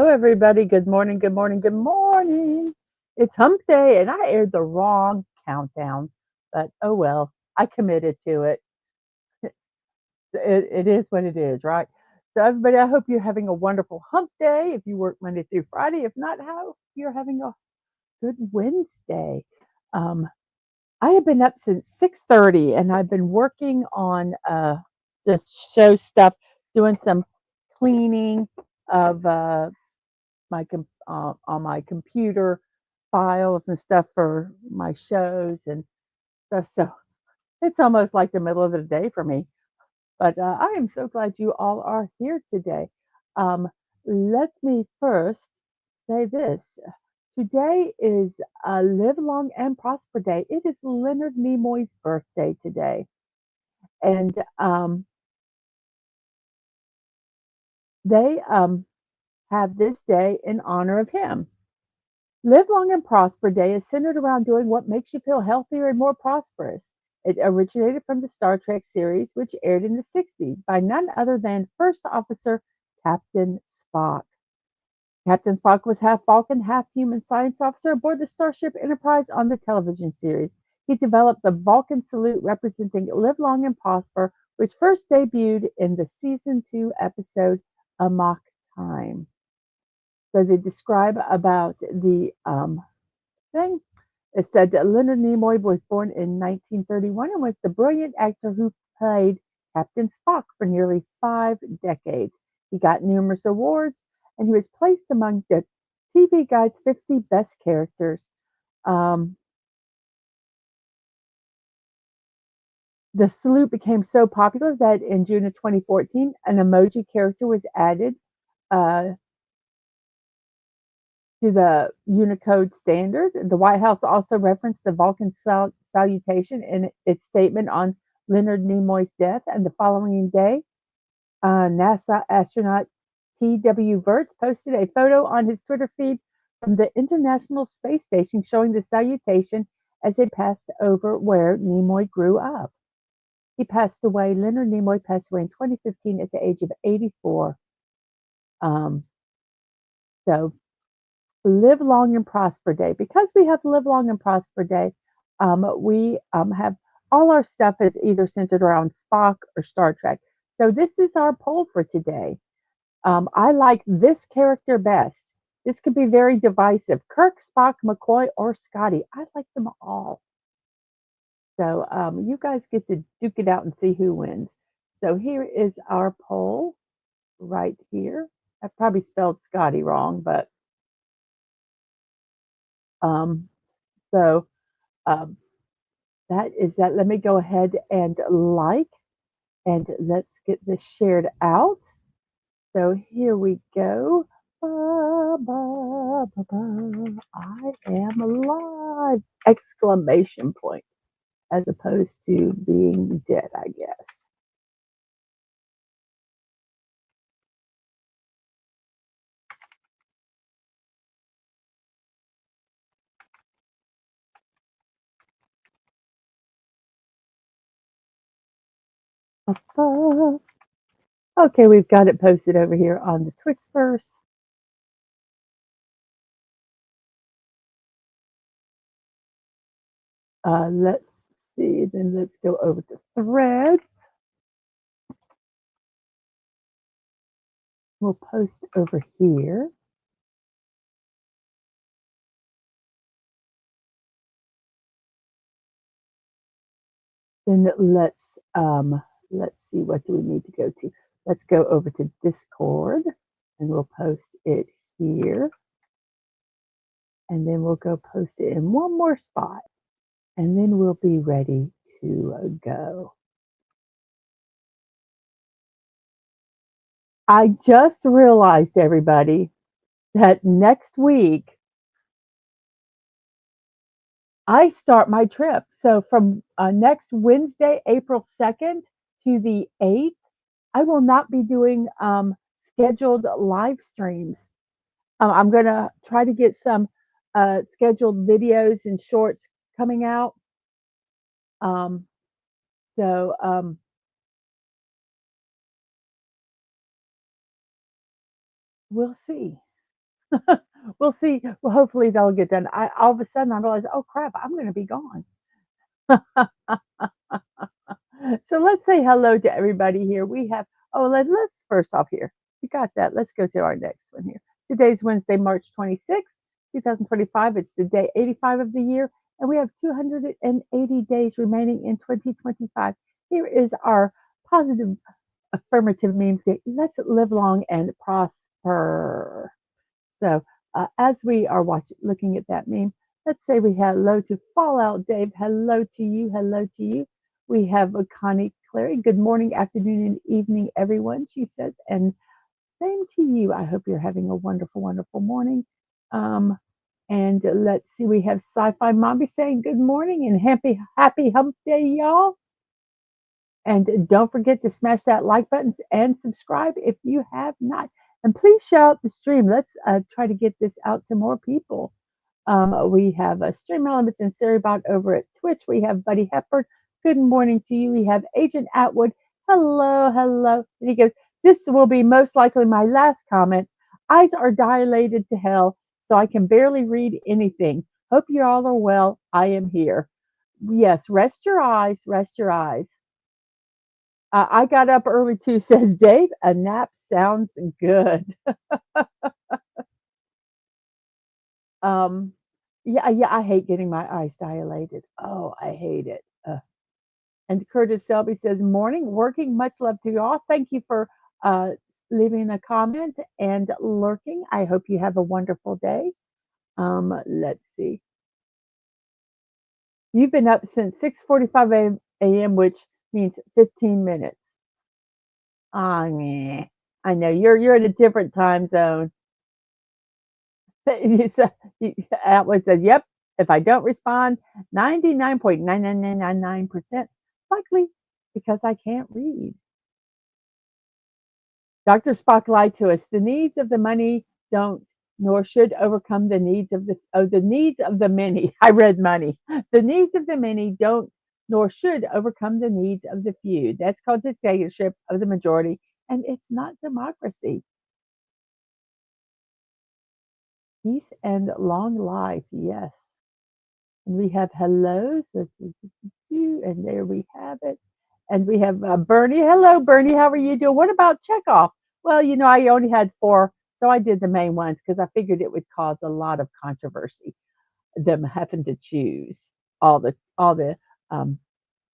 Hello, everybody. Good morning, good morning, good morning. It's hump day, and I aired the wrong countdown, but oh well, I committed to it. It is what it is, right? So, everybody, I hope you're having a wonderful hump day. If you work Monday through Friday, if not, how you're having a good Wednesday. Um, I have been up since 6:30, and I've been working on just show stuff, doing some cleaning of on my computer files and stuff for my shows and stuff. So it's almost like the middle of the day for me. But I am so glad you all are here today. Um, Let me first say this. Today is a Live Long and Prosper Day. It is Leonard Nimoy's birthday today. And they have this day in honor of him. Live Long and Prosper Day is centered around doing what makes you feel healthier and more prosperous. It originated from the Star Trek series, which aired in the 60s by none other than First Officer Captain Spock. Captain Spock was half Vulcan, half human science officer aboard the Starship Enterprise on the television series. He developed the Vulcan salute representing Live Long and Prosper, which first debuted in the season 2 episode Amok Time. So they describe about the thing. It said that Leonard Nimoy was born in 1931 and was the brilliant actor who played Captain Spock for nearly 5 decades. He got numerous awards, and he was placed among the TV Guide's 50 best characters. Um, the salute became so popular that in June of 2014, an emoji character was added uh, to the Unicode standard. The White House also referenced the Vulcan salutation in its statement on Leonard Nimoy's death, and the following day, NASA astronaut T.W. Wirtz posted a photo on his Twitter feed from the International Space Station showing the salutation as they passed over where Nimoy grew up. He passed away, Leonard Nimoy passed away in 2015 at the age of 84. Um, so Live Long and Prosper Day. Because we have Live Long and Prosper Day, we have all our stuff is either centered around Spock or Star Trek. So this is our poll for today. I like this character best. This could be very divisive. Kirk, Spock, McCoy, or Scotty. I like them all. So you guys get to duke it out and see who wins. So here is our poll right here. I probably spelled Scotty wrong, but um, so um, that is that. Let me go ahead and like, and let's get this shared out. So here we go. Ba, ba, ba, ba. I am alive! Exclamation point, as opposed to being dead, I guess. Ba. Okay, we've got it posted over here on the Twixverse. Let's see, then let's go over to Threads. We'll post over here. Then let's see, what do we need to go to? Let's go over to Discord, and we'll post it here. And then we'll go post it in one more spot, and then we'll be ready to go. I just realized, everybody, that next week I start my trip. So from next Wednesday, April 2nd to the 8th, I will not be doing scheduled live streams. I'm going to try to get some scheduled videos and shorts coming out. Um, so we'll see. We'll see. Well, hopefully they'll get done. All of a sudden I realized, oh crap, I'm going to be gone. So let's say hello to everybody here. We have, oh, let's first off here. You got that. Let's go to our next one here. Today's Wednesday, March 26th, 2025. It's the day 85 of the year, and we have 280 days remaining in 2025. Here is our positive affirmative meme. Let's live long and prosper. So as we are looking at that meme, let's say we hello to Fallout Dave. Hello to you. Hello to you. We have Connie Clary. Good morning, afternoon, and evening, everyone, she says. And same to you. I hope you're having a wonderful, wonderful morning. And let's see, we have Sci-Fi Mommy saying good morning and happy hump day, y'all. And don't forget to smash that like button and subscribe if you have not. And please share out the stream. Let's try to get this out to more people. We have Stream Elements and Saribot over at Twitch. We have Buddy Hepburn. Good morning to you. We have Agent Atwood. Hello, hello. And he goes, this will be most likely my last comment. Eyes are dilated to hell, so I can barely read anything. Hope you all are well. I am here. Yes, rest your eyes. Rest your eyes. I got up early too, says Dave. A nap sounds good. Yeah, I hate getting my eyes dilated. Oh, I hate it. And Curtis Selby says, morning, working. Much love to you all. Thank you for uh, leaving a comment and lurking. I hope you have a wonderful day. Let's see. You've been up since 6:45 a.m., which means 15 minutes. I know you're in a different time zone. Atwood says, yep, if I don't respond, 99.99999% likely because I can't read. Dr. Spock lied to us. The needs of the money don't nor should overcome the needs of the needs of the many. I read money. The needs of the many don't nor should overcome the needs of the few. That's called dictatorship of the majority, and it's not democracy. Peace and long life, yes. And we have hellos, and there we have it. And we have Bernie. Hello, Bernie. How are you doing? What about Chekhov? Well, I only had 4, so I did the main ones because I figured it would cause a lot of controversy, them having to choose all the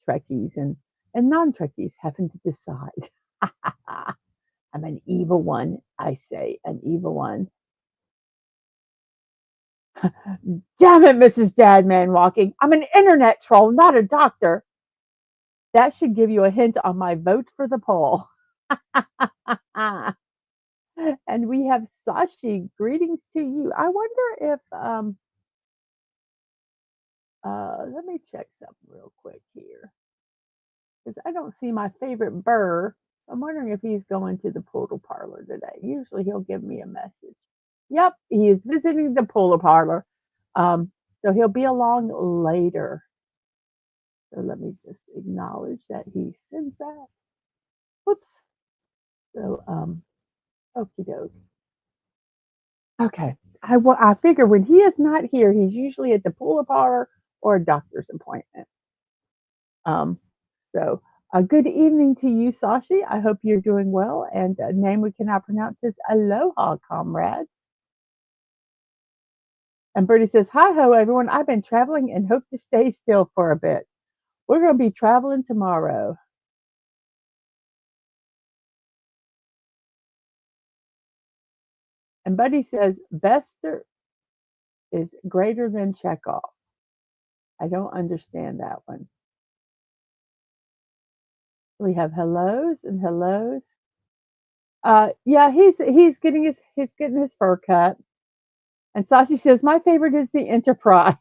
Trekkies and non-Trekkies having to decide. I'm an evil one, I say, an evil one. Damn it, Mrs.DadmanWalking. I'm an internet troll, not a doctor. That should give you a hint on my vote for the poll. And we have Sashi. Greetings to you. I wonder if let me check something real quick here. Because I don't see my favorite Burr. I'm wondering if he's going to the poodle parlor today. Usually he'll give me a message. Yep, he is visiting the poodle parlor. So he'll be along later. So let me just acknowledge that he sends that. Whoops. So, okie doke. Okay. I figure when he is not here, he's usually at the pool parlor or a doctor's appointment. So, good evening to you, Sashi. I hope you're doing well. And a name we cannot pronounce is Aloha, comrades. And Bertie says, hi ho, everyone. I've been traveling and hope to stay still for a bit. We're going to be traveling tomorrow. And Buddy says, Bester is greater than Chekhov. I don't understand that one. We have hellos and hellos. Yeah, he's getting his fur cut. And Sashi says, my favorite is the Enterprise.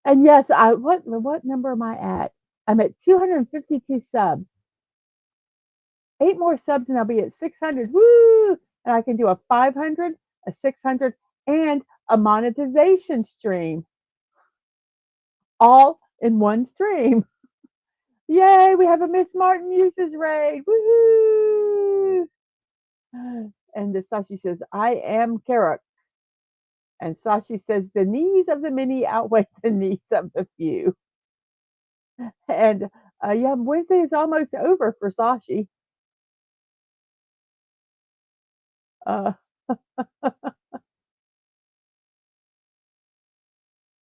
And yes, what number am I at? I'm at 252 subs. 8 more subs and I'll be at 600. Woo! And I can do a 500, a 600, and a monetization stream. All in one stream. Yay, we have a Miss Martin uses raid. Woohoo! And the Sashi says, I am Carrot. And Sashi says, the needs of the many outweigh the needs of the few. And yeah, Wednesday is almost over for Sashi. Uh,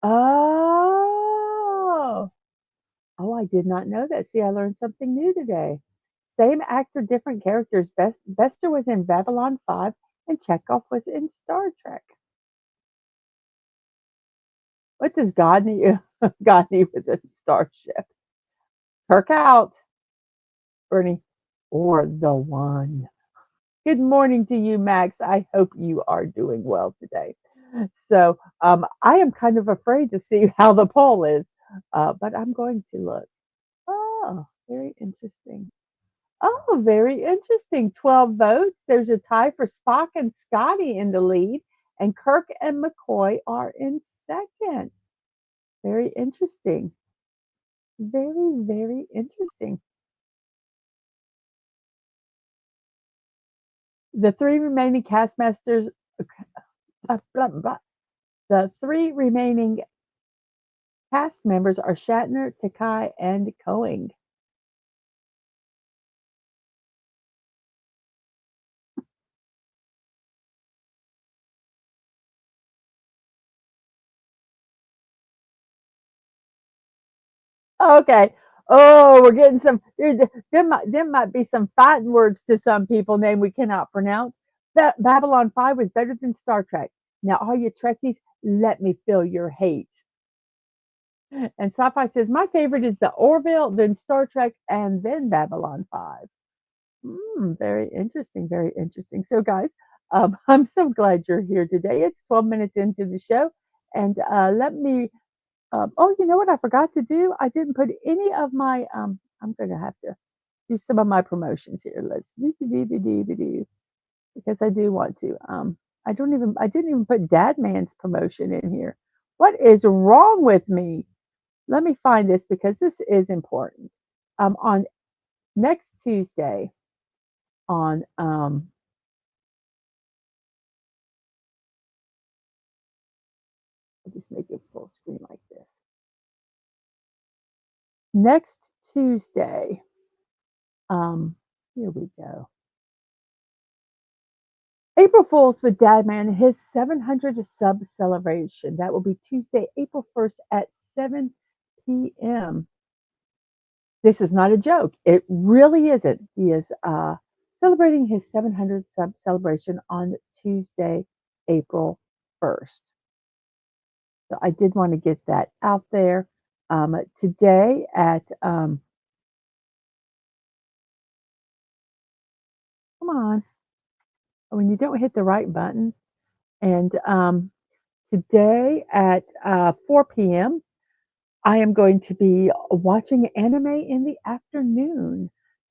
oh, oh, I did not know that. See, I learned something new today. Same actor, different characters. Bester was in Babylon 5 and Chekhov was in Star Trek. What does God need? God need with a starship? Kirk out, Bernie, or the one. Good morning to you, Max. I hope you are doing well today. So I am kind of afraid to see how the poll is, but I'm going to look. Oh, very interesting. Oh, very interesting. 12 votes. There's a tie for Spock and Scotty in the lead, and Kirk and McCoy are in second. Very interesting. Very, very interesting. The three remaining cast masters, blah, blah, blah. The three remaining cast members are Shatner, Takai, and Coing. Okay. Oh, we're getting some. There might be some fighting words to some people name we cannot pronounce. That Babylon 5 was better than Star Trek. Now, all you Trekkies, let me feel your hate. And Sci-Fi says my favorite is the Orville, then Star Trek, and then Babylon 5. Very interesting. Very interesting. So, guys, I'm so glad you're here today. It's 12 minutes into the show, and let me oh, you know what I forgot to do? I didn't put any of my, I'm going to have to do some of my promotions here. Let's because I do want to. I didn't even put Dadman's promotion in here. What is wrong with me? Let me find this because this is important. On next Tuesday, on, I'll just make it full screen like this. Next Tuesday, here we go. April Fools with Dadman, his 700th sub celebration. That will be Tuesday, April 1st at 7 p.m. This is not a joke. It really isn't. He is celebrating his 700th sub celebration on Tuesday, April 1st. So I did want to get that out there. Today at, come on, when you don't hit the right button. And today at 4 p.m., I am going to be watching anime in the afternoon.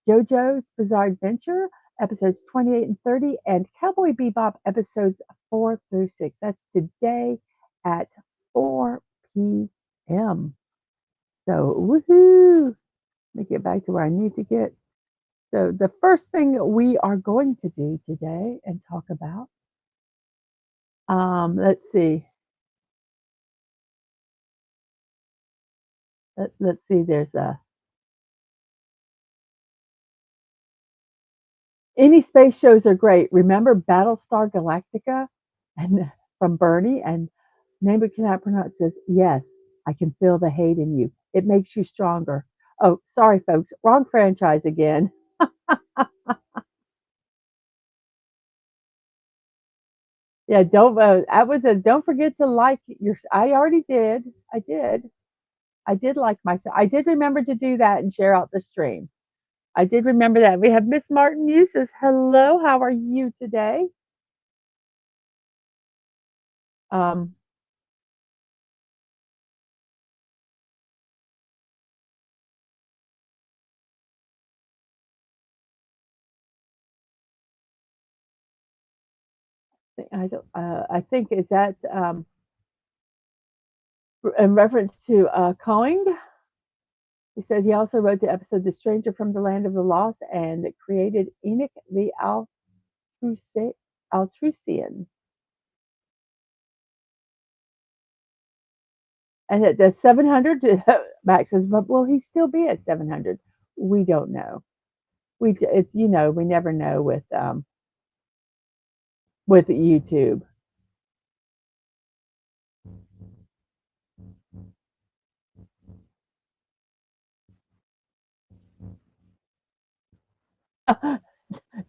JoJo's Bizarre Adventure, episodes 28 and 30, and Cowboy Bebop, episodes 4 through 6. That's today at 4 p.m. So, woohoo! Let me get back to where I need to get. So, the first thing we are going to do today and talk about, let's see. Let's see, there's a any space shows are great. Remember Battlestar Galactica and from Bernie and name we cannot pronounce says, yes, I can feel the hate in you. It makes you stronger. Oh, sorry, folks. Wrong franchise again. Yeah, don't vote. That was a don't forget to like your I already did. I did. I did like myself. I did remember to do that and share out the stream. I did remember that. We have Miss Martin Muses. Hello, how are you today? Um, I think is that in reference to Coing. He said he also wrote the episode "The Stranger from the Land of the Lost" and created Enoch the Altruic. Altrusian. And at the 700, Max says, but will he still be at 700? We don't know. It's, we never know with YouTube.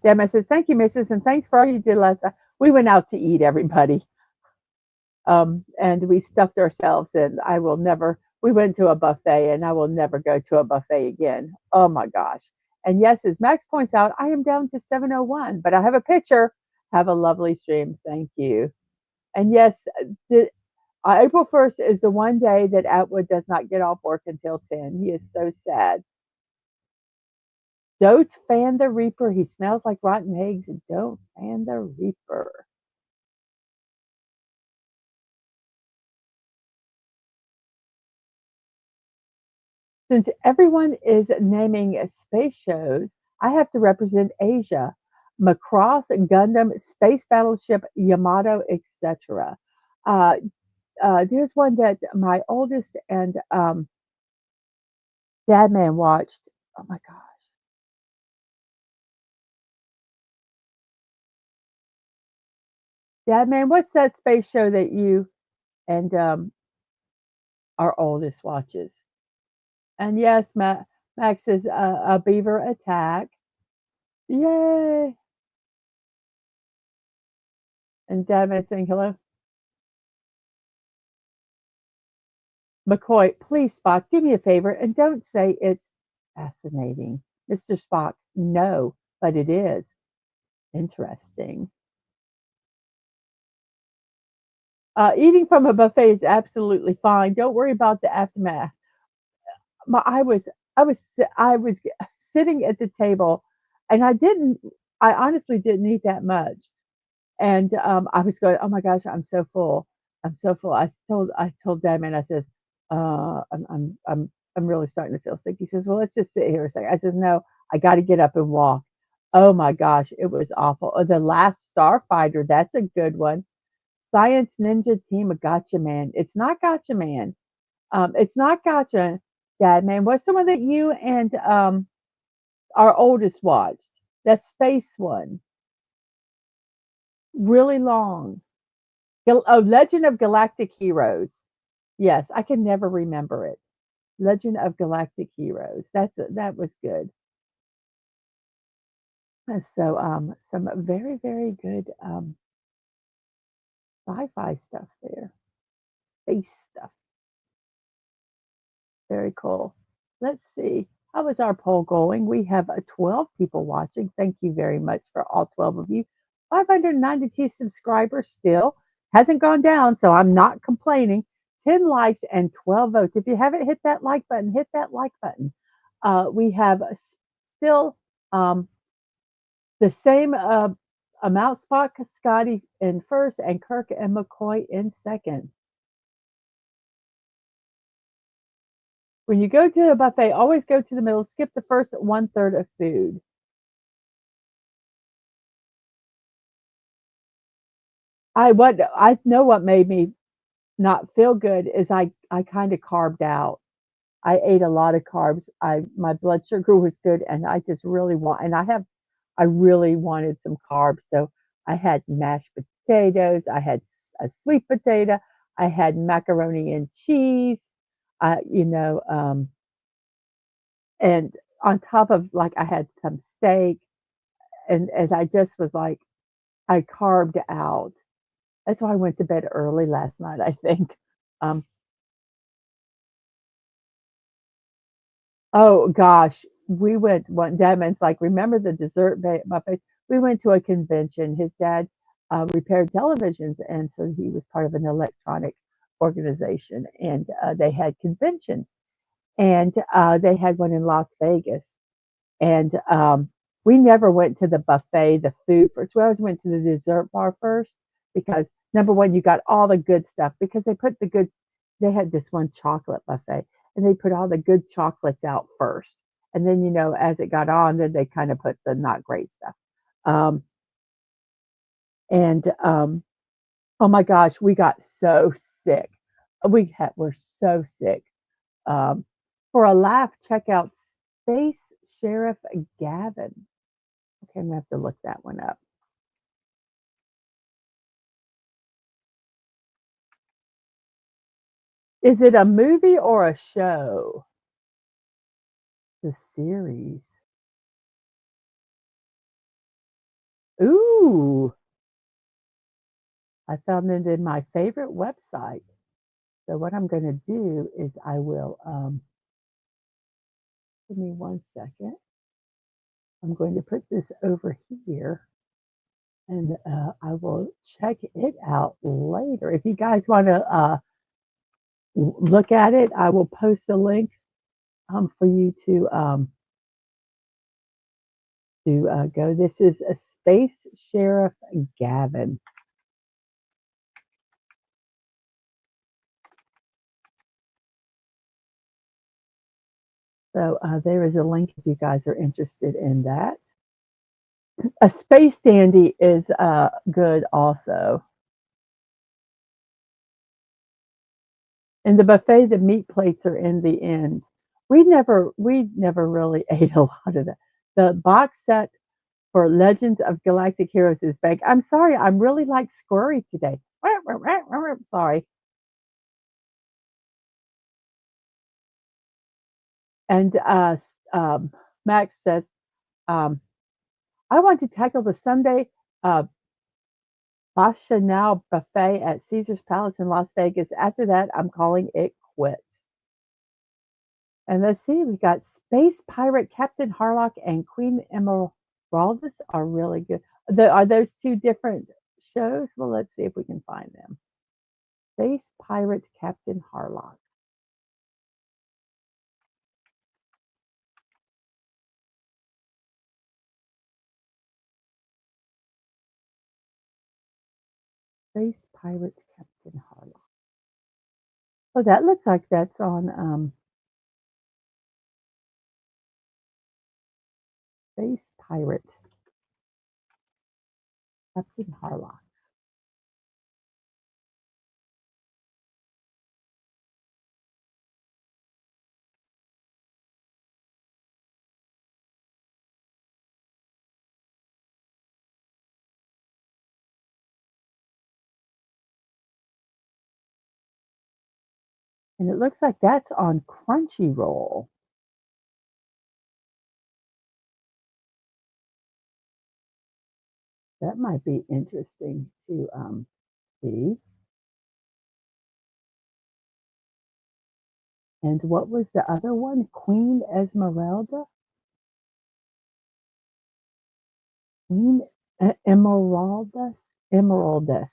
Dad says, thank you, Mrs. And thanks for all you did last night. We went out to eat, everybody. And we stuffed ourselves, and we went to a buffet, and I will never go to a buffet again. Oh my gosh. And yes, as Max points out, I am down to 701, but I have a picture. Have a lovely stream. Thank you. And yes, April 1st is the one day that Atwood does not get off work until 10. He is so sad. Don't fan the reaper. He smells like rotten eggs. Don't fan the reaper. Since everyone is naming space shows, I have to represent Asia. Macross, Gundam, Space Battleship, Yamato, etc. Uh, there's one that my oldest and Dadman watched. Oh my gosh. Dadman, what's that space show that you and our oldest watches? And yes, Max is a beaver attack. Yay! And Dadman saying hello. McCoy, please, Spock, do me a favor and don't say it's fascinating. Mr. Spock, no, but it is interesting. Eating from a buffet is absolutely fine. Don't worry about the aftermath. I was, I was sitting at the table, and I honestly didn't eat that much. And I was going, oh my gosh, I'm so full. I'm so full. I told Damon, I says, I'm really starting to feel sick. He says, well, let's just sit here a second. I says, no, I got to get up and walk. Oh my gosh, it was awful. Oh, the Last Starfighter, that's a good one. Science Ninja Team of Gotcha Man. It's not Gotcha Man. It's not Gotcha Dad Man. What's the one that you and our oldest watched? That space one. Really long. Legend of Galactic Heroes. Yes, I can never remember it. Legend of Galactic Heroes. That was good. So some very very good sci-fi stuff there. Space stuff. Very cool. Let's see. How is our poll going? We have 12 people watching. Thank you very much for all 12 of you. 592 subscribers still. Hasn't gone down, so I'm not complaining. 10 likes and 12 votes. If you haven't hit that like button, hit that like button. We have still the same amount. Spock, Scotty in first, and Kirk and McCoy in second. When you go to a buffet, always go to the middle. Skip the first 1/3 of food. I know what made me not feel good is I kind of carved out. I ate a lot of carbs. My blood sugar was good, and I just really I really wanted some carbs. So I had mashed potatoes. I had a sweet potato. I had macaroni and cheese. Uh, you know, um, and on top of like I had some steak, and I just was like I carved out. That's why I went to bed early last night. I think. Um, Oh gosh, we went one Dadman's like, remember the dessert buffet? We went to a convention. His dad repaired televisions, and so he was part of an electronic organization, and they had conventions, and they had one in Las Vegas, and we never went to the buffet, the food first. We always went to the dessert bar first because number one, you got all the good stuff because they had this one chocolate buffet and they put all the good chocolates out first. And then, as it got on, then they kind of put the not great stuff. Um, And oh my gosh, we got so sick. We're so sick. Um, for a laugh, check out Space Sheriff Gavin. Okay, I'm gonna have to look that one up. Is it a movie or a show? The series. Ooh, I found it in my favorite website. So what I'm going to do is I will, give me 1 second. I'm going to put this over here and I will check it out later. If you guys want to look at it, I will post a link for you to go. This is a Space Sheriff Gavin. So there is a link if you guys are interested in that. A Space Dandy is good also. And the buffet, the meat plates are in the end. We never really ate a lot of that. The box set for Legends of Galactic Heroes is back. I'm sorry, I'm really like squirry today. Sorry. And Max says, um, I want to tackle the Sunday Bacchanal buffet at Caesar's Palace in Las Vegas. After that, I'm calling it quits. And let's see, we got Space Pirate Captain Harlock and Queen Emeraldus are really good. Are those two different shows? Well, let's see if we can find them. Space Pirate Captain Harlock. Space Pirate Captain Harlock. Oh, that looks like that's on Space Pirate Captain Harlock. And it looks like that's on Crunchyroll. That might be interesting to see. And what was the other one? Queen Esmeralda? Queen Emeraldus? Emeraldus.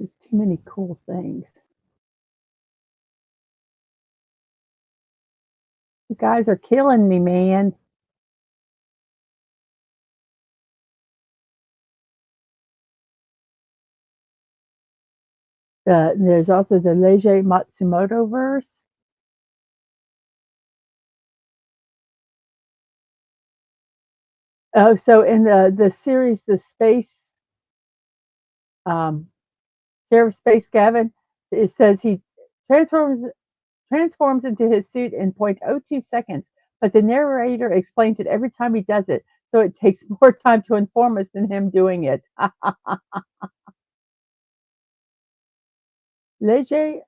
There's too many cool things. You guys are killing me, man. There's also the Leiji Matsumoto verse. Oh, so in the series, the space um, Sheriff Space Gavin, it says he transforms transforms into his suit in 0.02 seconds, but the narrator explains it every time he does it, so it takes more time to inform us than him doing it. Leiji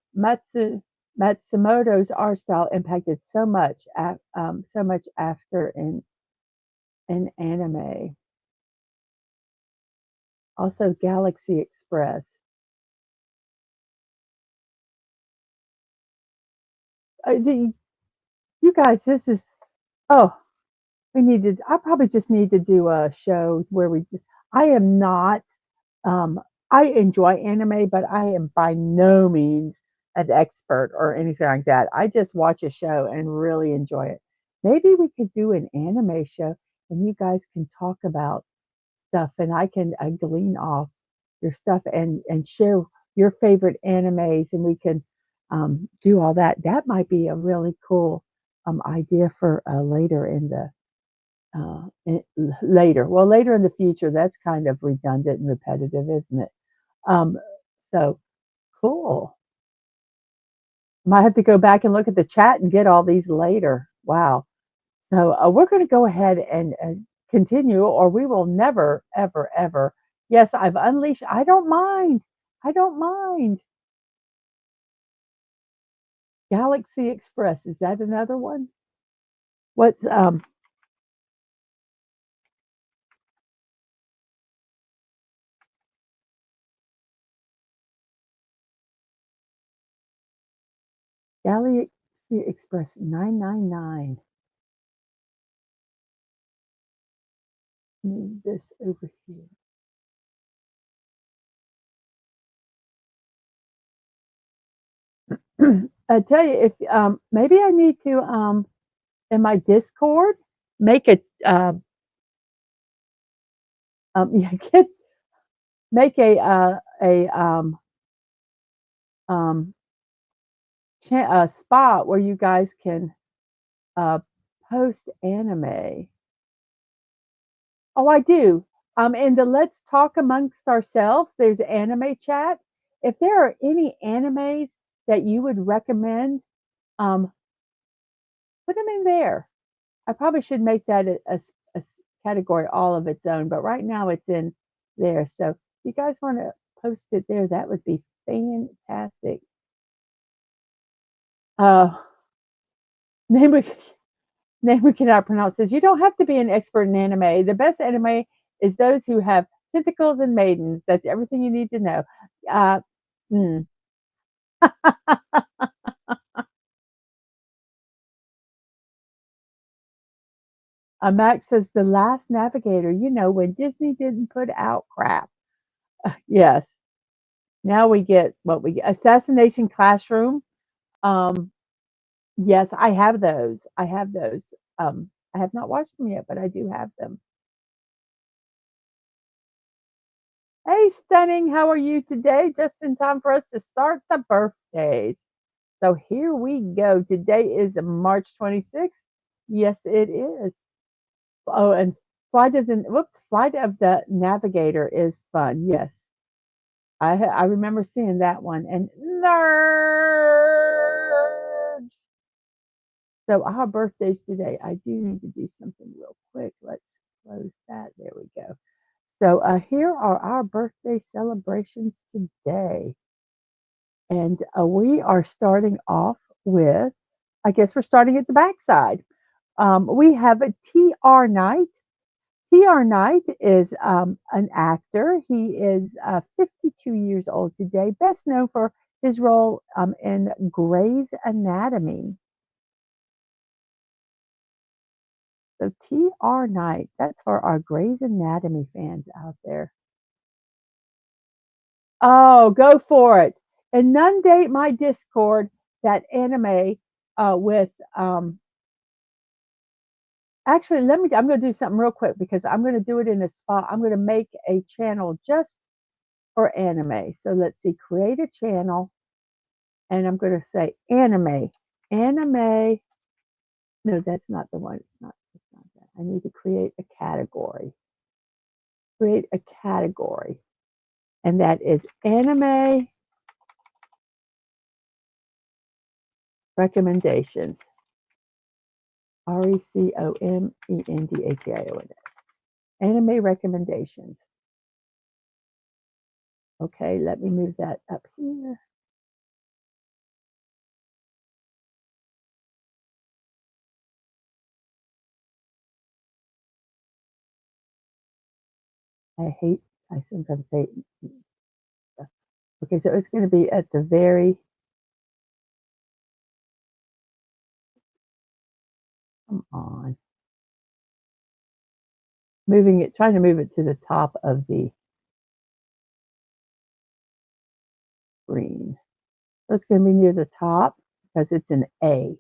Matsumoto's art style impacted so much after in anime. Also, Galaxy Express. You guys, this is oh, we needed. I probably just need to do a show where we just. I am not I enjoy anime, but I am by no means an expert or anything like that. I just watch a show and really enjoy it. Maybe we could do an anime show and you guys can talk about stuff and I can glean off your stuff and share your favorite animes and we can do all that. That might be a really cool idea for later in the later. Well, later in the future, that's kind of redundant and repetitive, isn't it? Um, so cool. Might have to go back and look at the chat and get all these later. Wow. So we're going to go ahead and continue, or we will never, ever, ever. Yes, I've unleashed. I don't mind. I don't mind. Galaxy Express. Is that another one? What's Galaxy Express 999? Move this over here. I tell you, if maybe I need to in my Discord make a yeah, make um a spot where you guys can uh post anime. Oh, I do. In the Let's Talk Amongst Ourselves, there's anime chat. If there are any animes that you would recommend, um, put them in there. I probably should make that a category all of its own, but right now it's in there. So if you guys want to post it there, that would be fantastic. Uh, name we name we cannot pronounce this. You don't have to be an expert in anime. The best anime is those who have tentacles and maidens. That's everything you need to know. Uh, mm. Max says the last navigator. You know when Disney didn't put out crap. Yes. Now we get what we get. Assassination Classroom. Um, yes, I have those. I have those. I have not watched them yet, but I do have them. Hey, Stunning, how are you today? Just in time for us to start the birthdays. So here we go. Today is March 26th. Yes, it is. Oh, and Flight of the Navigator is fun. Yes, I remember seeing that one. And nerds. So our birthdays today. I do need to do something real quick. Let's close that. There we go. So here are our birthday celebrations today. And we are starting off with, I guess we're starting at the backside. We have a T.R. Knight. T.R. Knight is an actor. He is 52 years old today, best known for his role in Grey's Anatomy. So T.R. Knight, that's for our Grey's Anatomy fans out there. Oh, go for it. Inundate my Discord, that anime with actually I'm gonna do something real quick because I'm gonna do it in a spot. I'm gonna make a channel just for anime. So let's see, create a channel and I'm gonna say anime. Anime. No, that's not the one. It's not that. I need to create a category. Create a category. And that is anime recommendations. RECOMENDATIONS. Anime recommendations. Okay, let me move that up here. I sometimes say, okay, so it's going to be at the very, come on, trying to move it to the top of the screen. So it's going to be near the top because it's an A.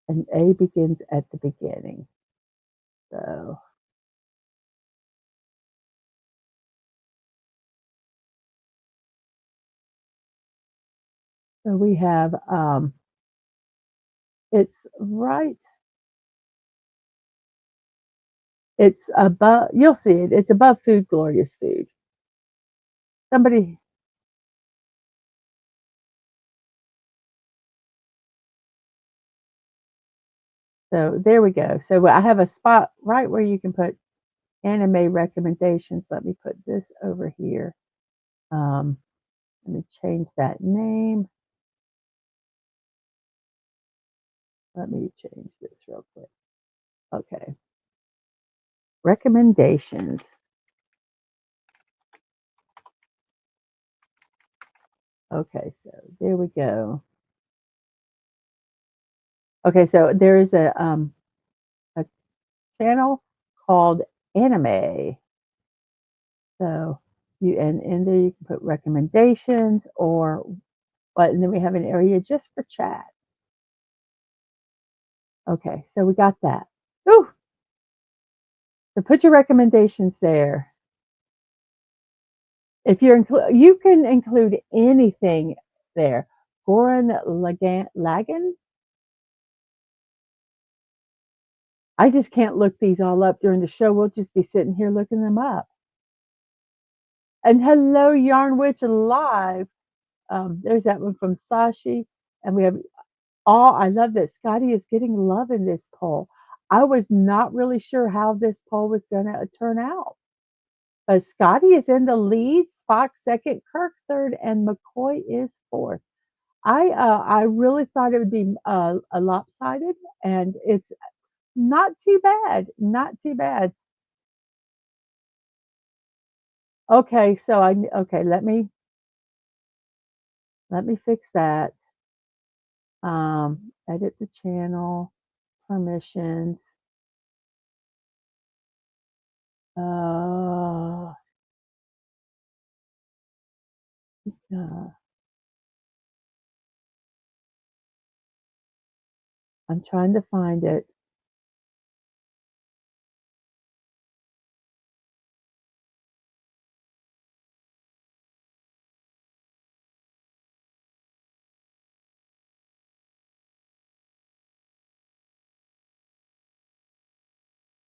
And A begins at the beginning. So we have it's right. It's above. You'll see it. It's above Food Glorious Food. Somebody. So there we go. So I have a spot right where you can put anime recommendations. Let me put this over here. Let me change that name. Let me change this real quick. Okay. Recommendations. Okay, so there we go. Okay, so there is a channel called Anime. So and in there you can put recommendations or what, and then we have an area just for chat. Okay, so we got that. Ooh! So put your recommendations there. If you can include anything there. Goran Lagan. I just can't look these all up during the show. We'll just be sitting here looking them up. And hello, Yarn Witch Live. There's that one from Sashi. And we have I love that Scotty is getting love in this poll. I was not really sure how this poll was going to turn out. But Scotty is in the lead, Spock second, Kirk third, and McCoy is fourth. I really thought it would be a lopsided, and it's not too bad. Not too bad. Okay, so let me fix that. Edit the channel, permissions. Uh, I'm trying to find it.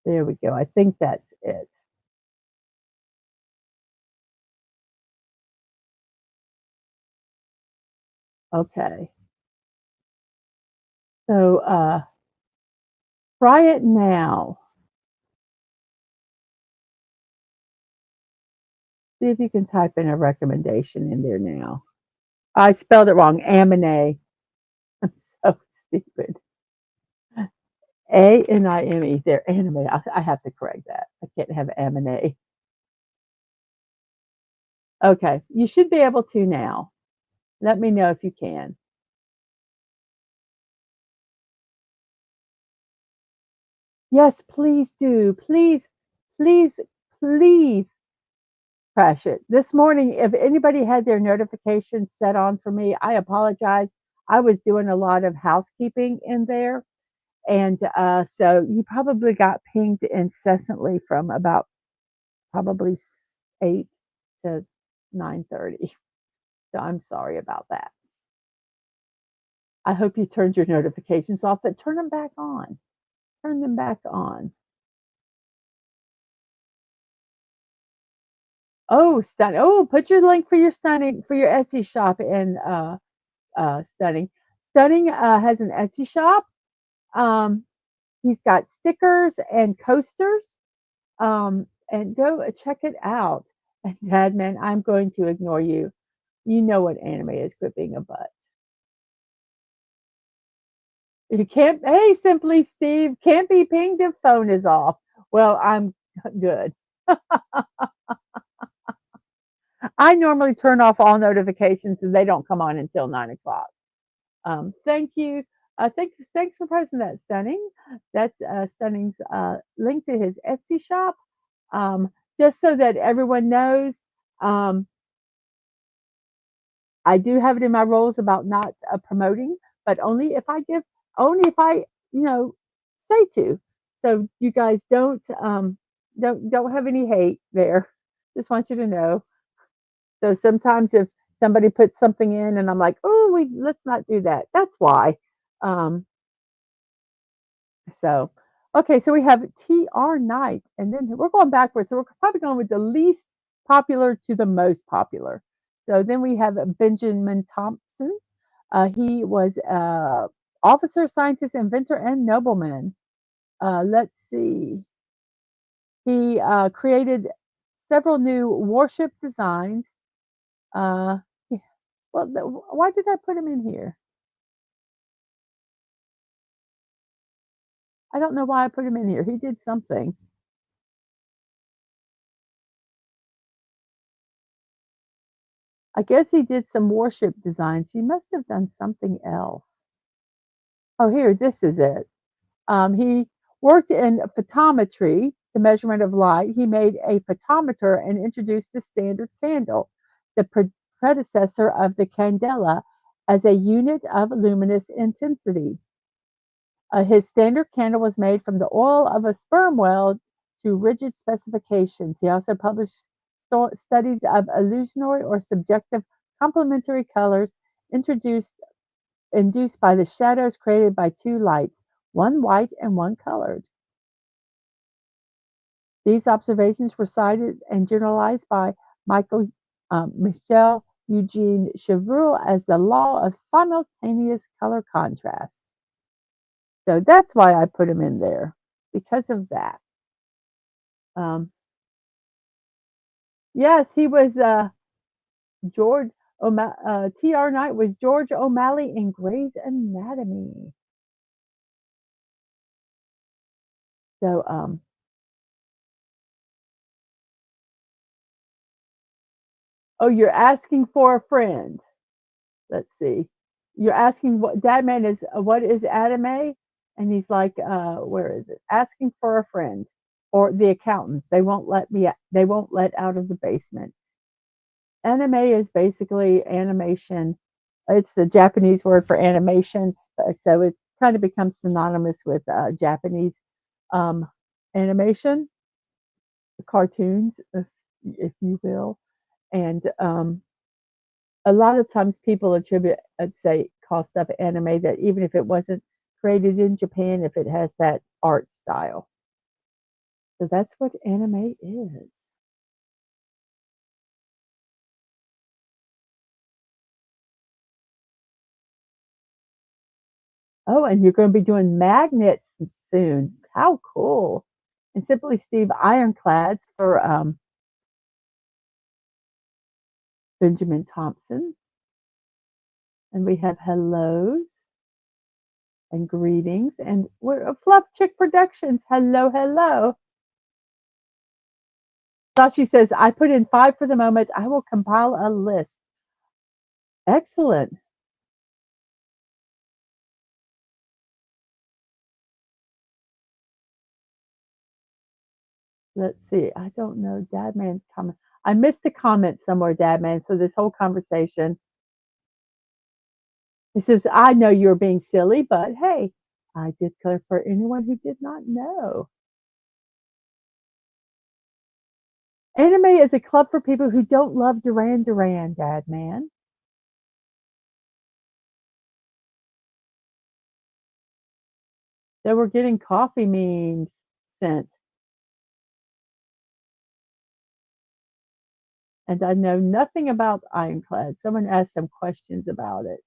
There we go. I think that's it. Okay. So try it now. See if you can type in a recommendation in there now. I spelled it wrong. Amine. I'm so stupid. Anime. They're anime. I have to correct that. I can't have amine. Okay. You should be able to now. Let me know if you can. Yes, please do. Please, please, please crash it. This morning, if anybody had their notifications set on for me, I apologize. I was doing a lot of housekeeping in there. And so you probably got pinged incessantly from about probably 8 to 9:30. So I'm sorry about that. I hope you turned your notifications off, but turn them back on. Turn them back on. Oh, stunning. Oh, put your link for your Etsy shop in Stunning. Stunning has an Etsy shop. He's got stickers and coasters. And go check it out. And Dadman, I'm going to ignore you. You know what anime is, quit being a butt. You can't, hey, Simply Steve, can't be pinged if phone is off. Well, I'm good. I normally turn off all notifications and they don't come on until 9 o'clock. Thank you. Thanks for posting that, Stunning. That's Stunning's link to his Etsy shop. Just so that everyone knows, I do have it in my rules about not promoting, but only if I, you know, say to. So you guys don't have any hate there. Just want you to know. So sometimes if somebody puts something in and I'm like, oh, let's not do that. That's why. Um, so okay, so we have TR Knight, and then we're going backwards. So we're probably going with the least popular to the most popular. So then we have Benjamin Thompson. He was officer, scientist, inventor, and nobleman. Let's see. He created several new warship designs. Uh, yeah, well, why did I put him in here? I don't know why I put him in here. He did something. I guess he did some warship designs. He must have done something else. Oh, here, this is it. He worked in photometry, the measurement of light. He made a photometer and introduced the standard candle, the predecessor of the candela, as a unit of luminous intensity. His standard candle was made from the oil of a sperm whale to rigid specifications. He also published studies of illusionary or subjective complementary colors introduced induced by the shadows created by two lights, one white and one colored. These observations were cited and generalized by Michel Eugene Chevreul as the law of simultaneous color contrast. So that's why I put him in there, because of that. Um, yes, he was George T.R. Knight was George O'Malley in Grey's Anatomy. So oh, you're asking for a friend. Let's see. You're asking what Dadman is what is anime? And he's like, where is it? Asking for a friend or the accountants. They won't let out of the basement. Anime is basically animation. It's the Japanese word for animations, so it's kind of become synonymous with Japanese um, animation, cartoons, if you will. And a lot of times people attribute, I'd say, call stuff anime that even if it wasn't created in Japan, if it has that art style. So that's what anime is. Oh, and you're going to be doing magnets soon. How cool! And Simply Steve Ironclads for Benjamin Thompson. And we have hellos and greetings. And we're Fluff Chick Productions. Hello, hello. Sashi says, I put in 5 for the moment. I will compile a list. Excellent. Let's see. I don't know. Dadman comment. I missed a comment somewhere, Dadman. So this whole conversation. He says, I know you're being silly, but hey, I did clear for anyone who did not know. Anime is a club for people who don't love Duran Duran, Dadman. They were getting coffee memes sent. And I know nothing about Ironclad. Someone asked some questions about it.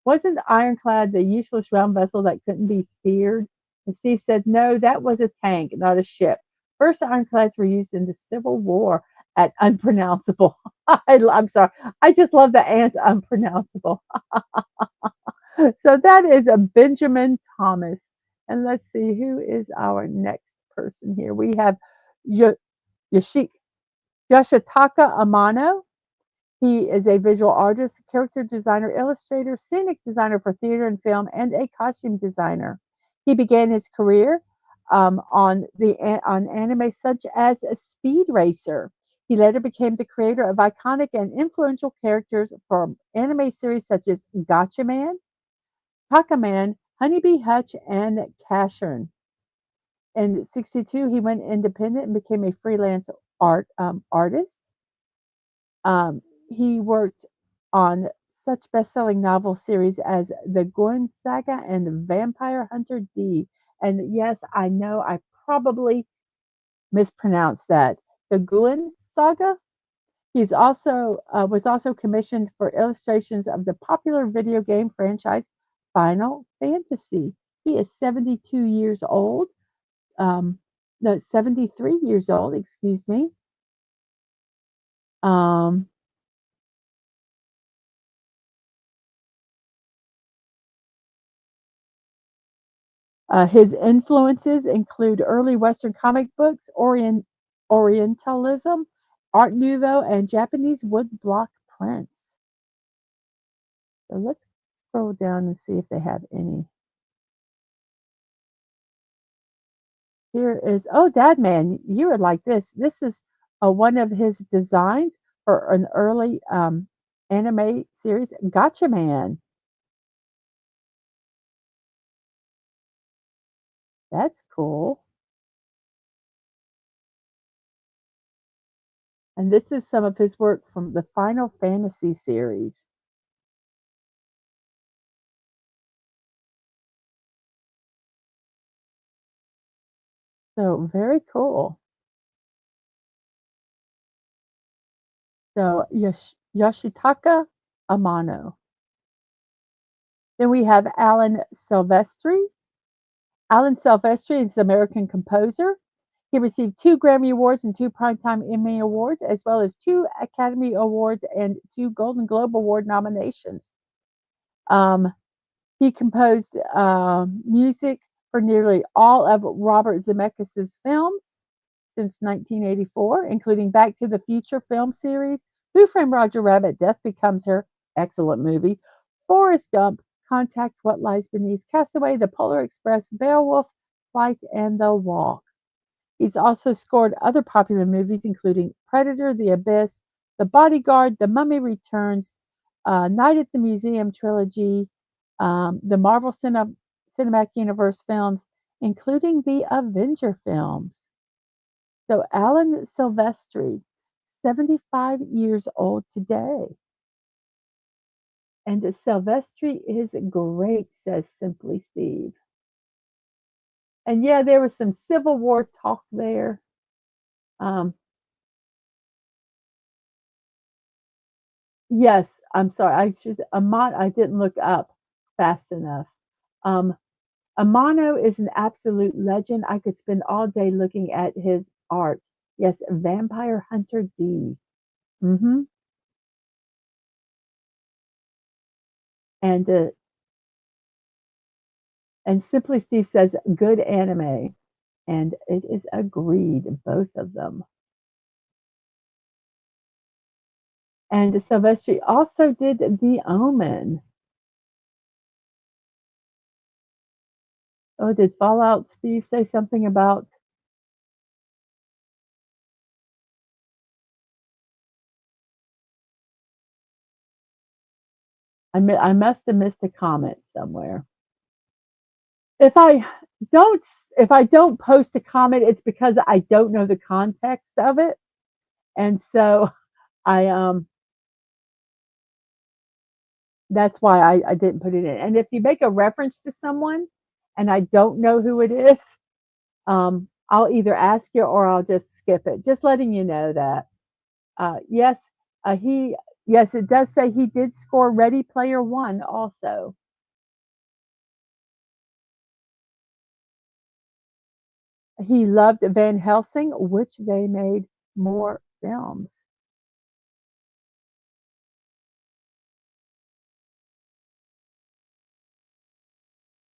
Wasn't Ironclad the useless round vessel that couldn't be steered? And Steve said, no, that was a tank, not a ship. First ironclads were used in the Civil War at unpronounceable. I'm sorry. I just love the ant unpronounceable. So that is a Benjamin Thomas. And let's see, who is our next person here? We have Yoshitaka Amano. He is a visual artist, character designer, illustrator, scenic designer for theater and film, and a costume designer. He began his career on anime such as Speed Racer. He later became the creator of iconic and influential characters from anime series such as Gotcha Takaman, Honeybee Hutch, and Cashern. In '62, he went independent and became a freelance artist. He worked on such best-selling novel series as The Goon Saga and Vampire Hunter D. And yes, I know I probably mispronounced that. The Goon Saga. He's also was also commissioned for illustrations of the popular video game franchise Final Fantasy. He is 72 years old. No, 73 years old. Excuse me. Um, his influences include early Western comic books, Orientalism, Art Nouveau, and Japanese woodblock prints. So let's scroll down and see if they have any. Here is, oh, Dadman, you would like this. This is one of his designs for an early anime series, Gotcha Man. That's cool. And this is some of his work from the Final Fantasy series. So very cool. So Yoshitaka Amano. Then we have Alan Silvestri. Alan Silvestri is an American composer. He received 2 Grammy Awards and 2 Primetime Emmy Awards, as well as 2 Academy Awards and 2 Golden Globe Award nominations. Um, he composed music for nearly all of Robert Zemeckis' films since 1984, including Back to the Future film series, Who Framed Roger Rabbit, Death Becomes Her, excellent movie, Forrest Gump, Contact, What Lies Beneath, Castaway, The Polar Express, Beowulf, Flight, and The Walk. He's also scored other popular movies, including Predator, The Abyss, The Bodyguard, The Mummy Returns, Night at the Museum trilogy, the Marvel Cinematic Universe films, including the Avenger films. So Alan Silvestri, 75 years old today. And Silvestri is great, says Simply Steve. And yeah, there was some Civil War talk there. Um, yes, I'm sorry. I didn't look up fast enough. Um, Amano is an absolute legend. I could spend all day looking at his art. Yes, Vampire Hunter D. Mm-hmm. And uh, and Simply Steve says good anime, and it is agreed, both of them. And Silvestri also did The Omen. Oh, did Fallout Steve say something about? I must have missed a comment somewhere. If I don't if I don't post a comment, it's because I don't know the context of it, and so I that's why I didn't put it in. And if you make a reference to someone and I don't know who it is, I'll either ask you or I'll just skip it. Just letting you know that. Yes, he yes, it does say he did score Ready Player One also. He loved Van Helsing, which they made more films.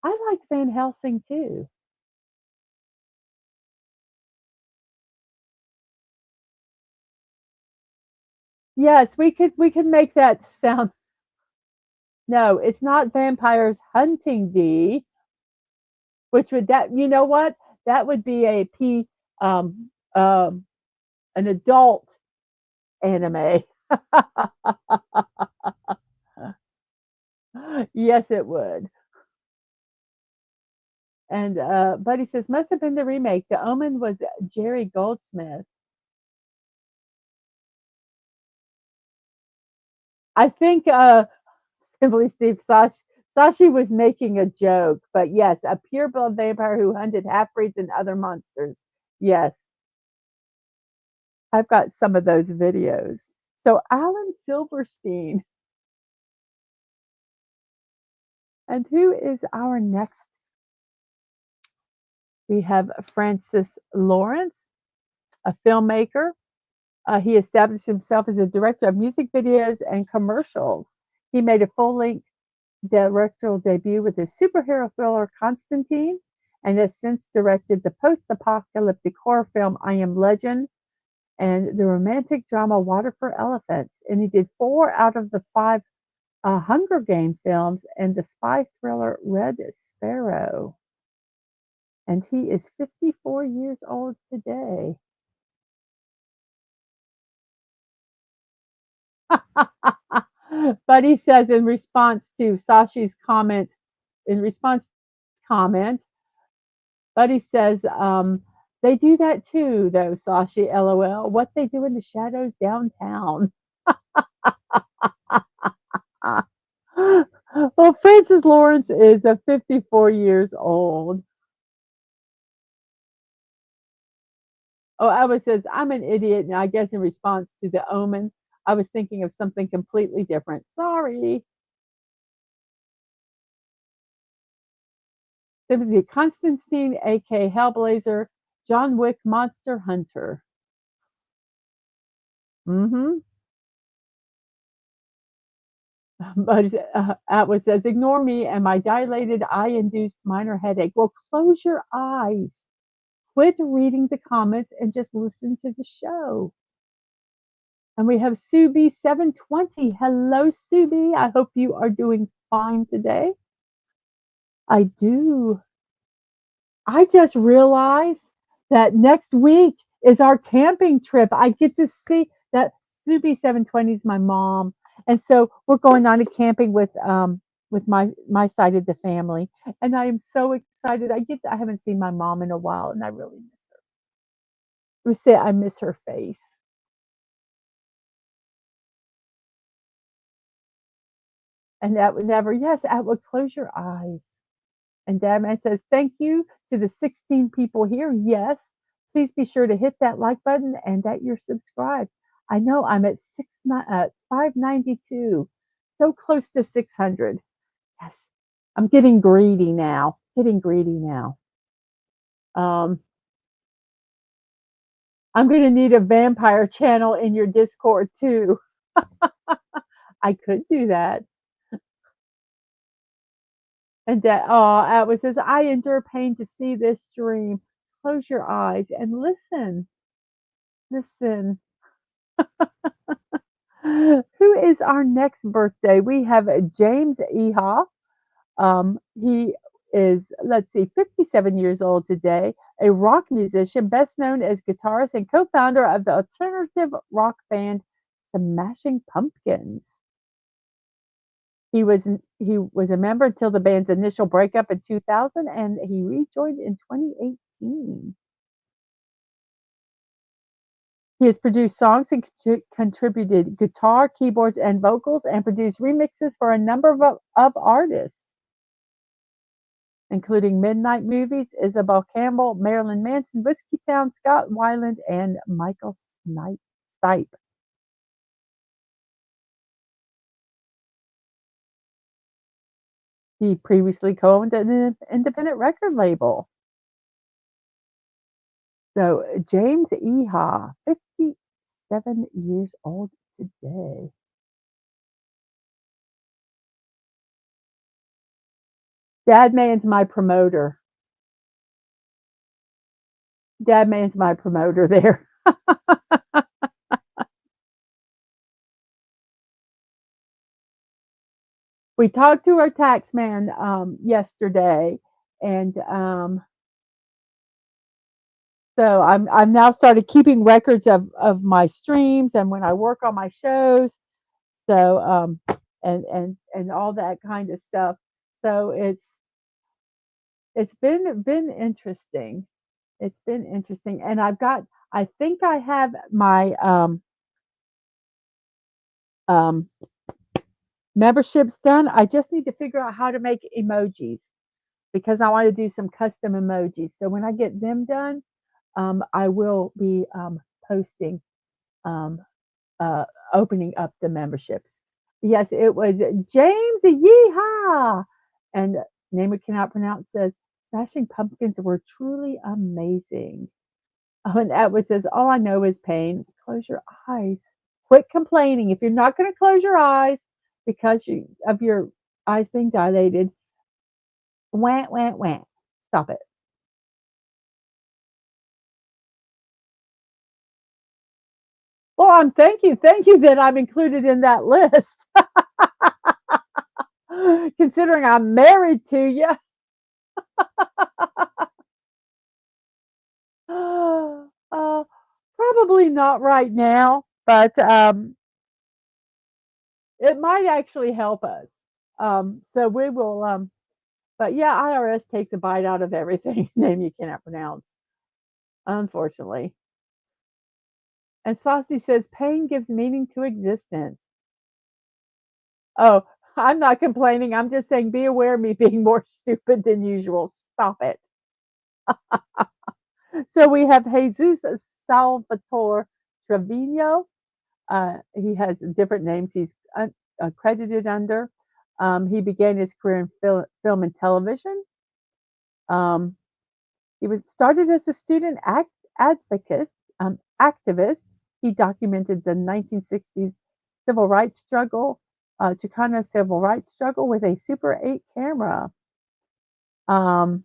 I liked Van Helsing too. Yes, we could make that sound. No, it's not Vampires Hunting D, which would that you know what? That would be a P um an adult anime. Yes, it would. And Buddy says, must have been the remake. The Omen was Jerry Goldsmith. I think Simply Steve Sashi was making a joke, but yes, a pure-blood vampire who hunted half-breeds and other monsters. Yes, I've got some of those videos. So Alan Silverstein, and who is our next? We have Francis Lawrence, a filmmaker. He established himself as a director of music videos and commercials. He made a full-length directorial debut with his superhero thriller Constantine, and has since directed the post-apocalyptic horror film I Am Legend and the romantic drama Water for Elephants. And he did 4 out of the 5 Hunger Game films and the spy thriller Red Sparrow. And he is 54 years old today. But he says in response to Sashi's comment, in response comment, Buddy says, they do that too, though, Sashi, LOL. What they do in the shadows downtown. Well, Francis Lawrence is 54 years old. Oh, Albert says, I'm an idiot. And I guess in response to the Omen, I was thinking of something completely different. Sorry. Sympathy Constantine, a.k.a. Hellblazer, John Wick Monster Hunter. Mm-hmm. But Atwood says, ignore me and my dilated eye-induced minor headache. Well, close your eyes. Quit reading the comments and just listen to the show. And we have Subi720. Hello, Subi. I hope you are doing fine today. I do. I just realized that next week is our camping trip. I get to see that Subi720 is my mom. And so we're going on a camping with my side of the family. And I am so excited. I haven't seen my mom in a while and I really miss her. I would say I miss her face. And that would never, yes, that would close your eyes. And Dadman says, thank you to the 16 people here. Yes, please be sure to hit that like button and that you're subscribed. I know I'm at 592, so close to 600. Yes, I'm getting greedy now. Getting greedy now. I'm going to need a vampire channel in your Discord too. I could do that. And that, oh, Atwood says, I endure pain to see this stream. Close your eyes and listen. Listen. Who is our next birthday? We have James Eha. He is, let's see, 57 years old today, a rock musician, best known as guitarist and co-founder of the alternative rock band Smashing Pumpkins. He was a member until the band's initial breakup in 2000, and he rejoined in 2018. He has produced songs and contributed guitar, keyboards, and vocals, and produced remixes for a number of artists, including Midnight Movies, Isabel Campbell, Marilyn Manson, Whiskey Town, Scott Weiland, and Michael Stipe. He previously co-owned an independent record label. So James Eha, 57 years old today. Dadman's my promoter. Dadman's my promoter there. We talked to our tax man yesterday, and So I'm now started keeping records of my streams and when I work on my shows. So and all that kind of stuff. So it's been interesting. It's been interesting, and I think I have my um memberships done. I just need to figure out how to make emojis because I want to do some custom emojis. So when I get them done, I will be posting um, uh, opening up the memberships. Yes, it was James Yeehaw, and name we cannot pronounce says Smashing Pumpkins were truly amazing. Oh, and Atwood says all I know is pain. Close your eyes. Quit complaining. If you're not going to close your eyes because of your eyes being dilated, wah wah wah. Stop it. Well, thank you that I'm included in that list. Considering I'm married to you. Probably not right now, but it might actually help us. So we will. But yeah, IRS takes a bite out of everything name you cannot pronounce, unfortunately. And Saucy says pain gives meaning to existence. Oh, I'm not complaining. I'm just saying be aware of me being more stupid than usual. Stop it. So we have Jesus Salvatore Trevino. He has different names he's credited under. He began his career in film and television. Um, he was started as a student advocate, activist. He documented the 1960s civil rights struggle, Chicano civil rights struggle with a Super 8 camera. Um,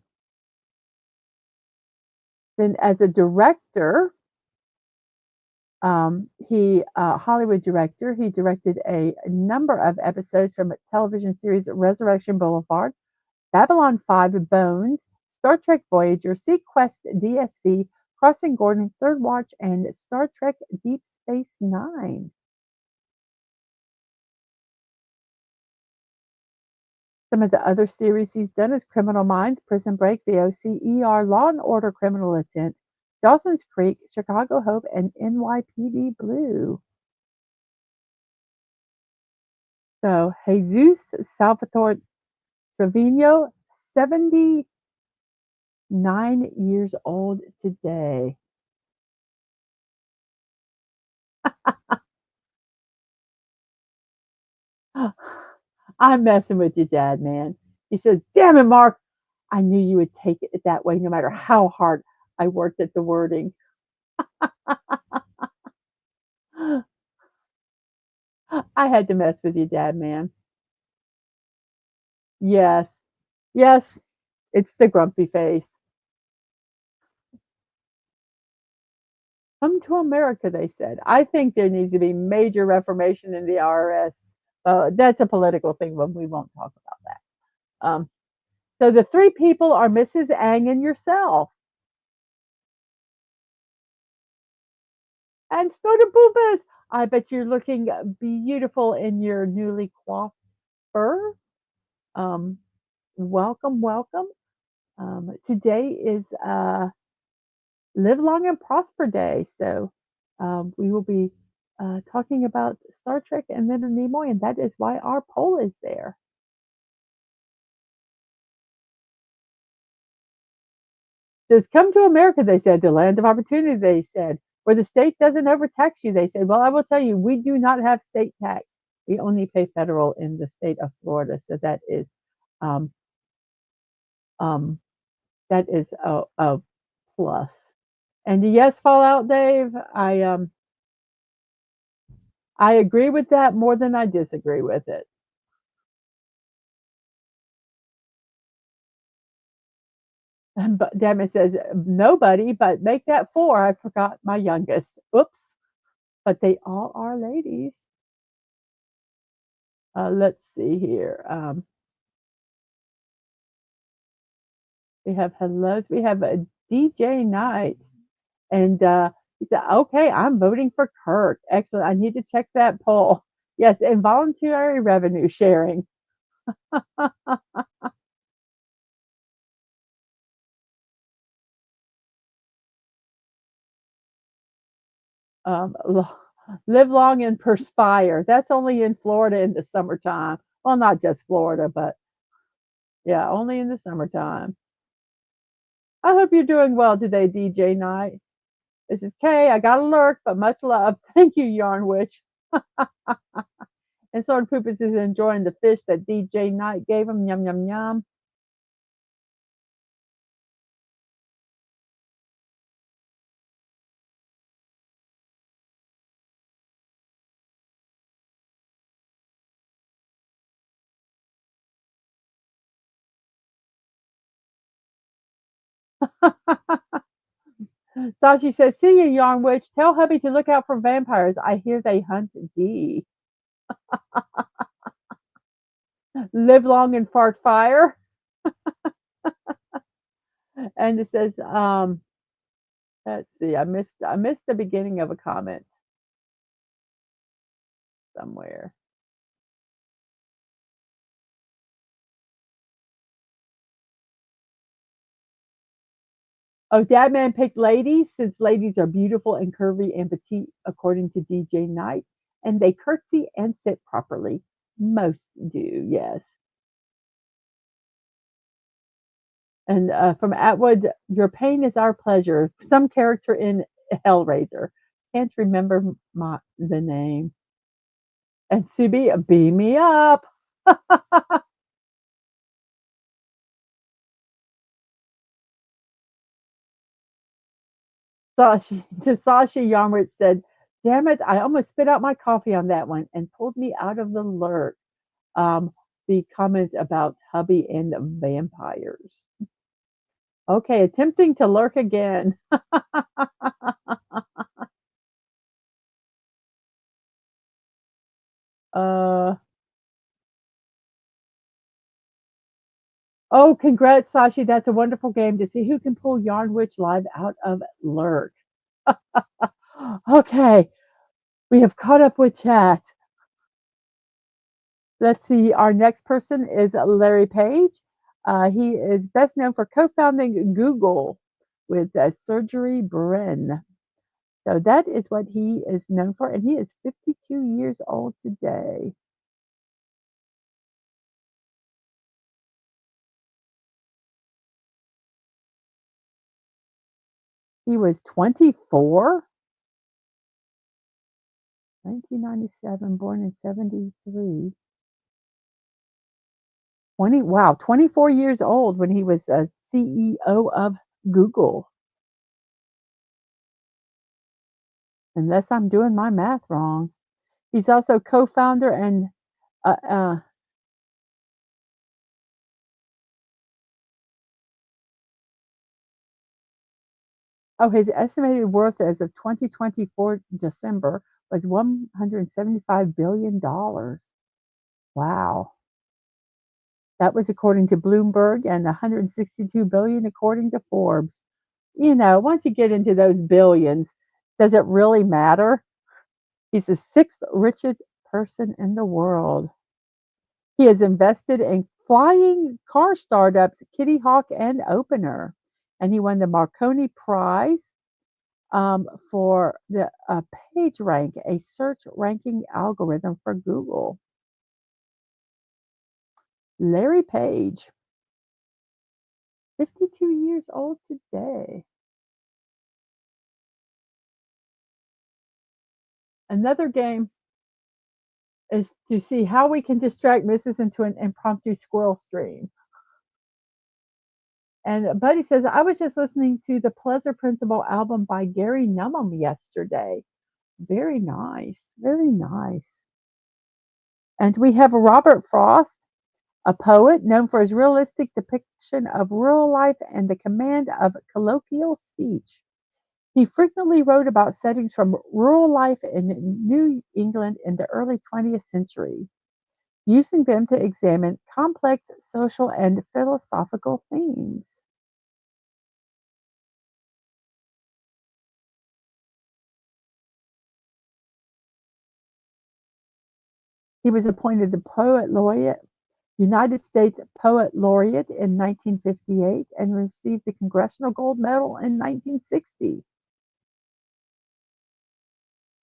then as a director, he Hollywood director. He directed a number of episodes from a television series Resurrection Boulevard, Babylon 5, Bones, Star Trek Voyager, Sequest DSV, Crossing Gordon, Third Watch, and Star Trek Deep Space Nine. Some of the other series he's done is Criminal Minds, Prison Break, The OCER, Law and Order, Criminal Intent, Dawson's Creek, Chicago Hope, and NYPD Blue. So Jesus Salvatore Trevino, 79 years old today. I'm messing with you, Dad, man. He says, damn it, Mark. I knew you would take it that way no matter how hard I worked at the wording. I had to mess with you, Dad, man. Yes. Yes. It's the grumpy face. Come to America, they said. I think there needs to be major reformation in the IRS. That's a political thing, but we won't talk about that. So the three people are Mrs. Ang and yourself. And Stoda Boobas, I bet you're looking beautiful in your newly coiffed fur. Um, welcome, welcome. Today is Live Long and Prosper Day. So we will be talking about Star Trek and Leonard Nimoy, and that is why our poll is there. Says, come to America, they said, the land of opportunity, they said, where the state doesn't overtax you, they said. Well, I will tell you, we do not have state tax. We only pay federal in the state of Florida. So um, um, that is a plus. And yes, Fallout Dave, I agree with that more than I disagree with it. But Damon says nobody, but make that four. I forgot my youngest. Oops. But they all are ladies. Let's see here. We have hellos. We have a DJ Night. And he said, "Okay, I'm voting for Kirk. Excellent. I need to check that poll." Yes, involuntary revenue sharing. Lo Live long and perspire. That's only in Florida in the summertime. Well, not just Florida, but yeah, only in the summertime. I hope you're doing well today, DJ Knight. This is Kay. I got a lurk, but much love. Thank you, Yarn Witch. And Sword Poopus is enjoying the fish that DJ Knight gave him. Yum, yum, yum. Sashi says, "See you, Yarn Witch. Tell hubby to look out for vampires. I hear they hunt D. Live long and fart fire." And it says, let's see, I missed the beginning of a comment somewhere. Oh, Dadman picked ladies since ladies are beautiful and curvy and petite, according to DJ Knight, and they curtsy and sit properly. Most do, yes. And from Atwood, your pain is our pleasure. Some character in Hellraiser. Can't remember the name. And Subi, beam me up. Sashi Yarmrich said, "Damn it, I almost spit out my coffee on that one and pulled me out of the lurk." Um, the comment about hubby and vampires. Okay, attempting to lurk again. uh, oh, congrats, Sashi. That's a wonderful game to see who can pull Yarn Witch live out of lurk. Okay, we have caught up with chat. Let's see, our next person is Larry Page. He is best known for co founding Google with Surgery Brin. So that is what he is known for, and he is 52 years old today. He was 24, 1997, born in 73. Wow, 24 years old when he was a CEO of Google, unless I'm doing my math wrong. He's also co-founder and uh, uh, his estimated worth as of 2024 December was $175 billion. Wow. That was according to Bloomberg and 162 billion according to Forbes. Once you get into those billions, does it really matter? He's the sixth richest person in the world. He has invested in flying car startups Kitty Hawk and Opener, and he won the Marconi Prize for the PageRank, a search ranking algorithm for Google. Larry Page, 52 years old today. Another game is to see how we can distract Mrs. into an impromptu squirrel stream. And Buddy says, "I was just listening to the Pleasure Principle album by Gary Nummum yesterday." Very nice. Very nice. And we have Robert Frost, a poet known for his realistic depiction of rural life and the command of colloquial speech. He frequently wrote about settings from rural life in New England in the early 20th century, using them to examine complex social and philosophical themes. He was appointed the United States Poet Laureate in 1958 and received the Congressional Gold Medal in 1960.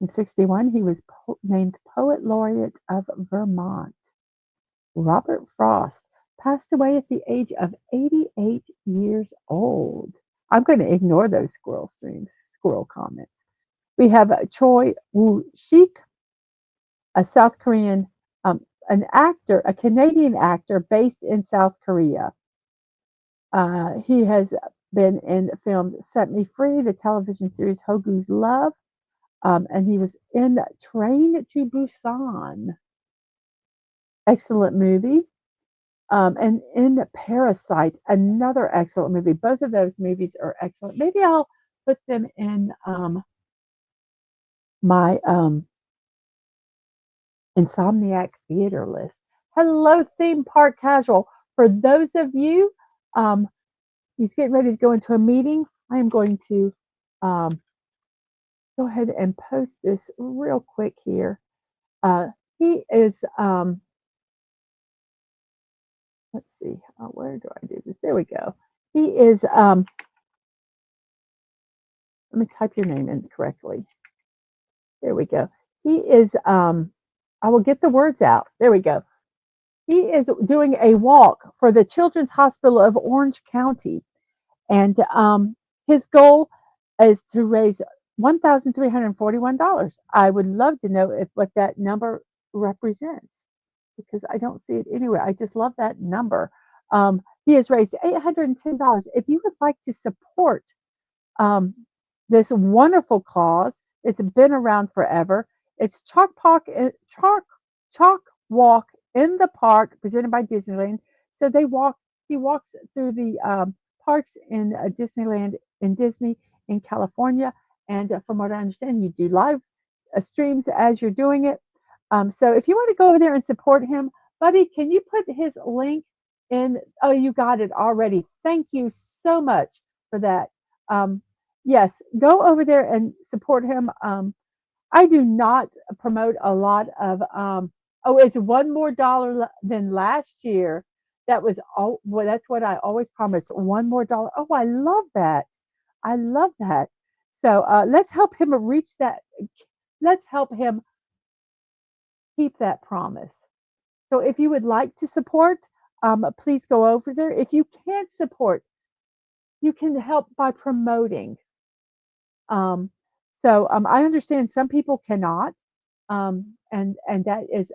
In 61, he was named Poet Laureate of Vermont. Robert Frost passed away at the age of 88 years old. I'm going to ignore those squirrel comments. We have Choi Woo-shik, a South Korean, an actor, a Canadian actor based in South Korea. He has been in films Set Me Free, the television series Hogu's Love, and he was in Train to Busan. Excellent movie. And in Parasite, another excellent movie. Both of those movies are excellent. Maybe I'll put them in my Insomniac theater list. Hello, theme park casual. For those of you, he's getting ready to go into a meeting. I am going to go ahead and post this real quick here. He is, let's see, where do I do this? There we go. He is, let me type your name in correctly. There we go. He is, I will get the words out. There we go. He is doing a walk for the Children's Hospital of Orange County. And his goal is to raise $1,341. I would love to know what that number represents because I don't see it anywhere. I just love that number. He has raised $810. If you would like to support this wonderful cause, it's been around forever. It's Chalk Walk in the Park, presented by Disneyland. So he walks through the parks in Disneyland in Disney in California. And from what I understand, you do live streams as you're doing it. So if you want to go over there and support him, buddy, can you put his link in? Oh, you got it already. Thank you so much for that. Yes, go over there and support him. I do not promote a lot of, it's $1 more than last year. That was all, well, that's what I always promise, $1 more. Oh, I love that. I love that. So let's help him reach that. Let's help him keep that promise. So if you would like to support, please go over there. If you can't support, you can help by promoting. I understand some people cannot, and that is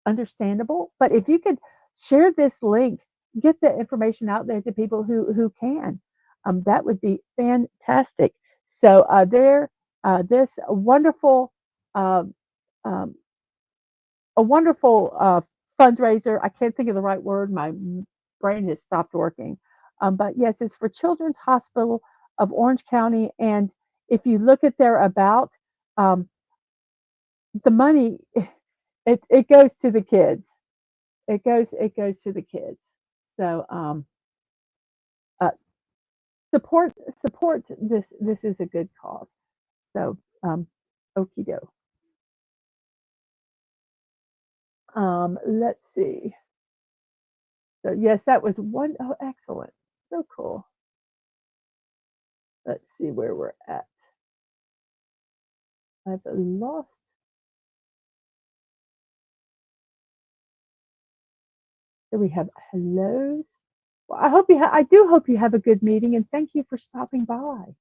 understandable. But if you could share this link, get the information out there to people who can, that would be fantastic. So this wonderful, a wonderful fundraiser. I can't think of the right word. My brain has stopped working. But yes, it's for Children's Hospital of Orange County, and if you look at their about, the money it goes to the kids. It goes to the kids. So support this. This is a good cause. So okie doke. Let's see. So yes, that was one. Oh, excellent. So cool. Let's see where we're at. I've lost. So we have hellos. Well, I do hope you have a good meeting, and thank you for stopping by.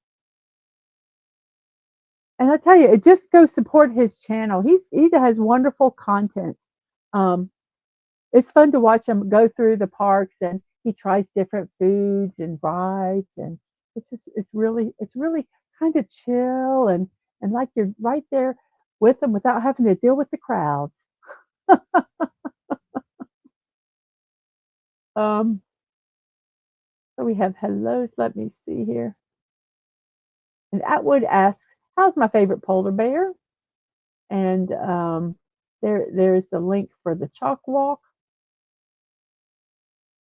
And I tell you, just go support his channel. He has wonderful content. It's fun to watch him go through the parks, and he tries different foods and rides, and it's really kind of chill and like you're right there with them without having to deal with the crowds. So we have hellos. Let me see here. And Atwood asks, "How's my favorite polar bear?" And there's the link for the chalk walk.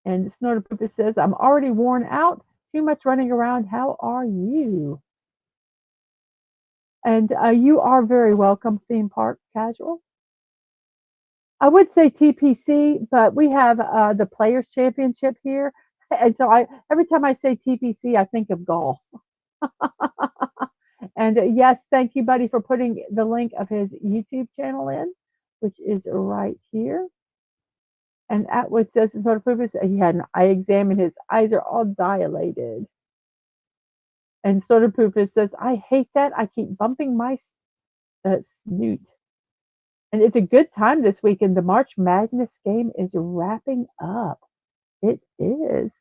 And Snorter Poopa says, "I'm already worn out. Too much running around. How are you?" And you are very welcome, theme park casual. I would say TPC, but we have the Players Championship here, and so I every time I say TPC, I think of golf. And yes, thank you, buddy, for putting the link of his YouTube channel in, which is right here. And Atwood says his sort of proof is he had an eye exam and his eyes are all dilated. And sort of proof says, I hate that. I keep bumping my snoot. And it's a good time this weekend. The March Madness game is wrapping up. It is.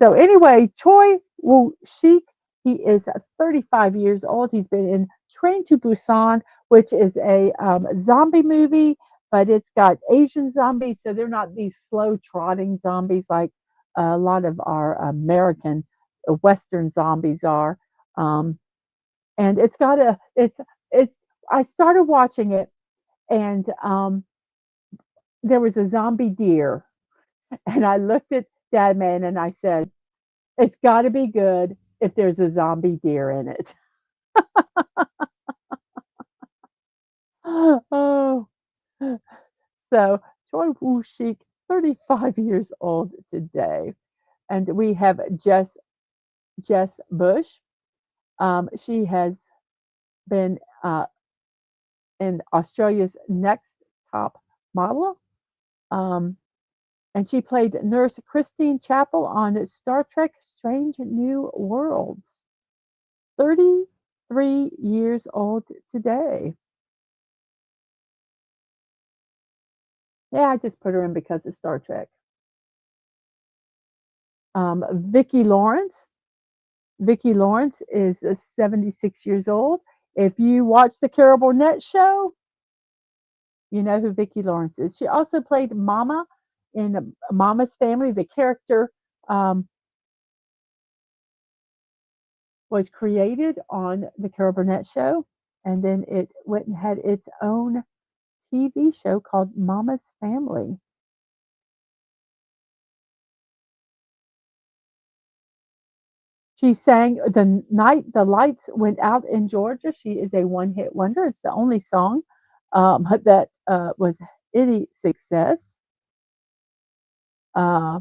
So anyway, Choi Woo-shik, he is 35 years old. He's been in Train to Busan, which is a zombie movie, but it's got Asian zombies, so they're not these slow trotting zombies like a lot of our American Western zombies are. Um, and it's got a it's. I started watching it, and there was a zombie deer, and I looked at Dadman and I said, it's got to be good if there's a zombie deer in it. Oh, so Choi Woo-shik, 35 years old today. And we have Jess Bush. She has been in Australia's Next Top Model. Um, and she played Nurse Christine Chapel on Star Trek Strange New Worlds. 33 years old today. Yeah, I just put her in because of Star Trek. Vicki Lawrence. Vicki Lawrence is 76 years old. If you watch the Carol Burnett show, you know who Vicki Lawrence is. She also played Mama in Mama's Family. The character was created on the Carol Burnett show, and then it went and had its own TV show called Mama's Family. She sang The Night the Lights Went Out in Georgia. She is a one hit wonder. It's the only song that was any success. Uh,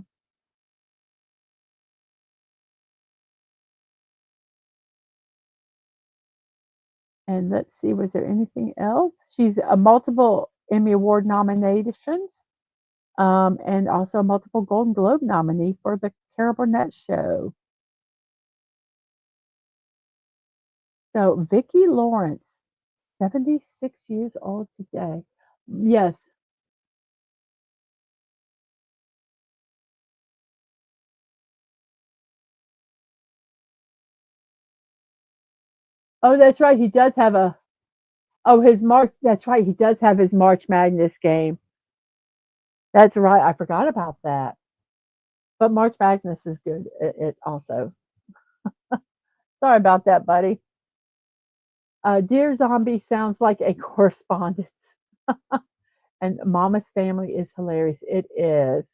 and let's see, was there anything else? She's a multiple Emmy Award nominations and also a multiple Golden Globe nominee for the Carol Burnett show. So Vicki Lawrence, 76 years old today. Yes. Oh, that's right. He does have a Oh, his March. That's right. He does have his March Madness game. That's right. I forgot about that. But March Madness is good. It also. Sorry about that, buddy. Dear Zombie sounds like a correspondence. And Mama's Family is hilarious. It is.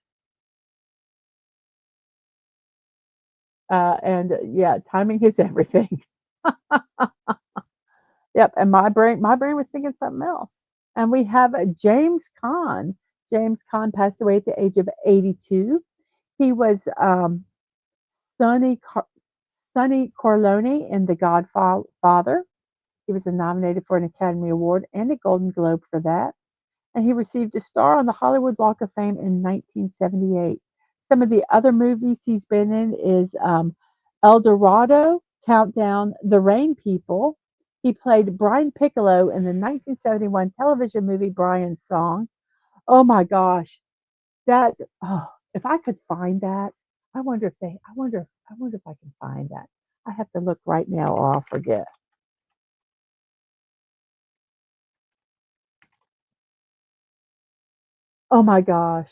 And yeah, timing is everything. Yep. And my brain was thinking something else. And we have James Caan. James Caan passed away at the age of 82. He was Sonny Sonny Corleone in The Godfather. He was nominated for an Academy Award and a Golden Globe for that. And he received a star on the Hollywood Walk of Fame in 1978. Some of the other movies he's been in is El Dorado, Countdown, The Rain People. He played Brian Piccolo in the 1971 television movie Brian's Song. Oh my gosh, that if I could find that, I wonder if I can find that. I have to look right now or I'll forget. Oh my gosh.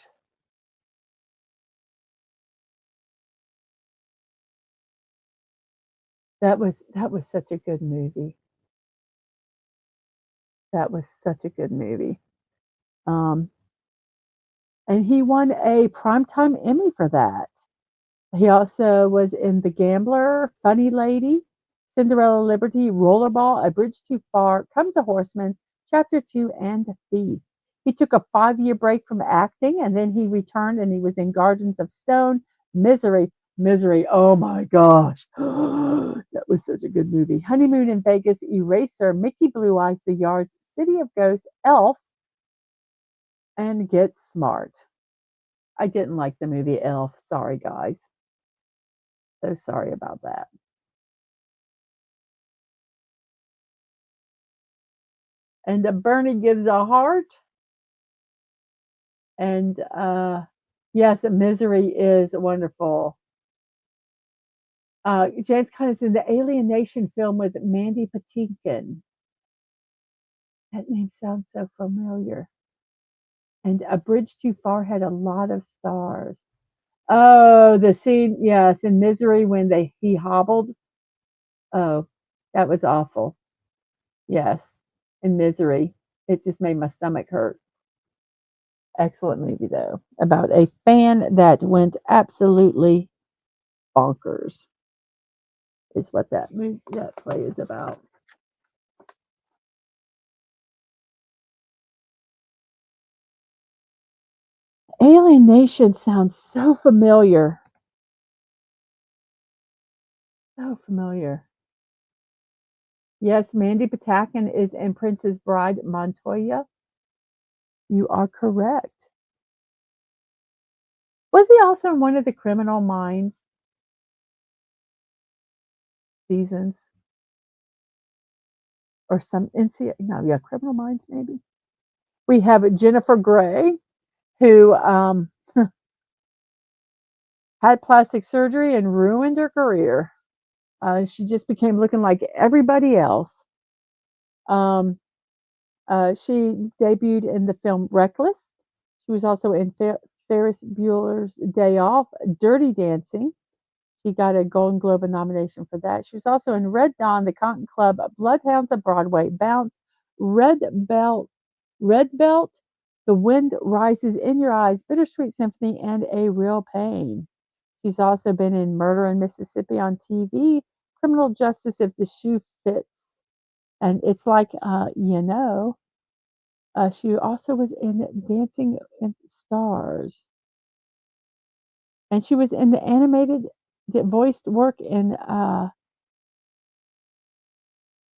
That was such a good movie. That was such a good movie. Um, and he won a primetime Emmy for that. He also was in The Gambler, Funny Lady, Cinderella Liberty, Rollerball, A Bridge Too Far, Comes a Horseman, Chapter 2, and Thief. He took a 5-year break from acting, and then he returned and he was in Gardens of Stone, Misery, oh my gosh. That was such a good movie. Honeymoon in Vegas, Eraser, Mickey Blue Eyes, The Yards, City of Ghosts, Elf, and Get Smart. I didn't like the movie Elf. Sorry, guys. So sorry about that. And Bernie Gives a Heart. And yes, Misery is wonderful. James Caan is in the Alien Nation film with Mandy Patinkin. That name sounds so familiar. And A Bridge Too Far had a lot of stars. Oh, the scene, yes, in Misery when he hobbled. Oh, that was awful. Yes, in Misery. It just made my stomach hurt. Excellent movie though, about a fan that went absolutely bonkers. Is what that play is about. Alien Nation sounds so familiar. So familiar. Yes, Mandy Patinkin is in Princess Bride Montoya. You are correct. Was he also in one of the Criminal Minds seasons? Or some NC no, yeah, Criminal Minds maybe. We have Jennifer Grey, who had plastic surgery and ruined her career. She just became looking like everybody else. Um, she debuted in the film Reckless. She was also in Ferris Bueller's Day Off, Dirty Dancing. She got a Golden Globe nomination for that. She was also in Red Dawn, The Cotton Club, Bloodhounds of Broadway, Bounce, Red Belt, Red Belt, The Wind Rises in Your Eyes, Bittersweet Symphony, and A Real Pain. She's also been in Murder in Mississippi on TV, Criminal Justice If the Shoe Fits, and It's Like, she also was in Dancing with Stars. And she was in the animated voiced work in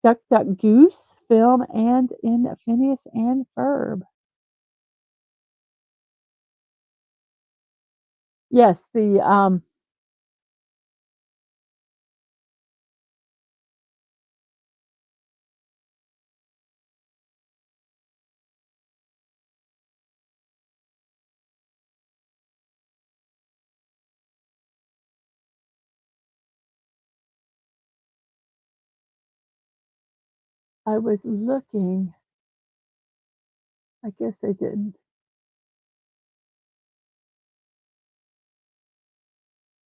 Duck Duck Goose film and in Phineas and Ferb. Yes, the I was looking. I guess they didn't.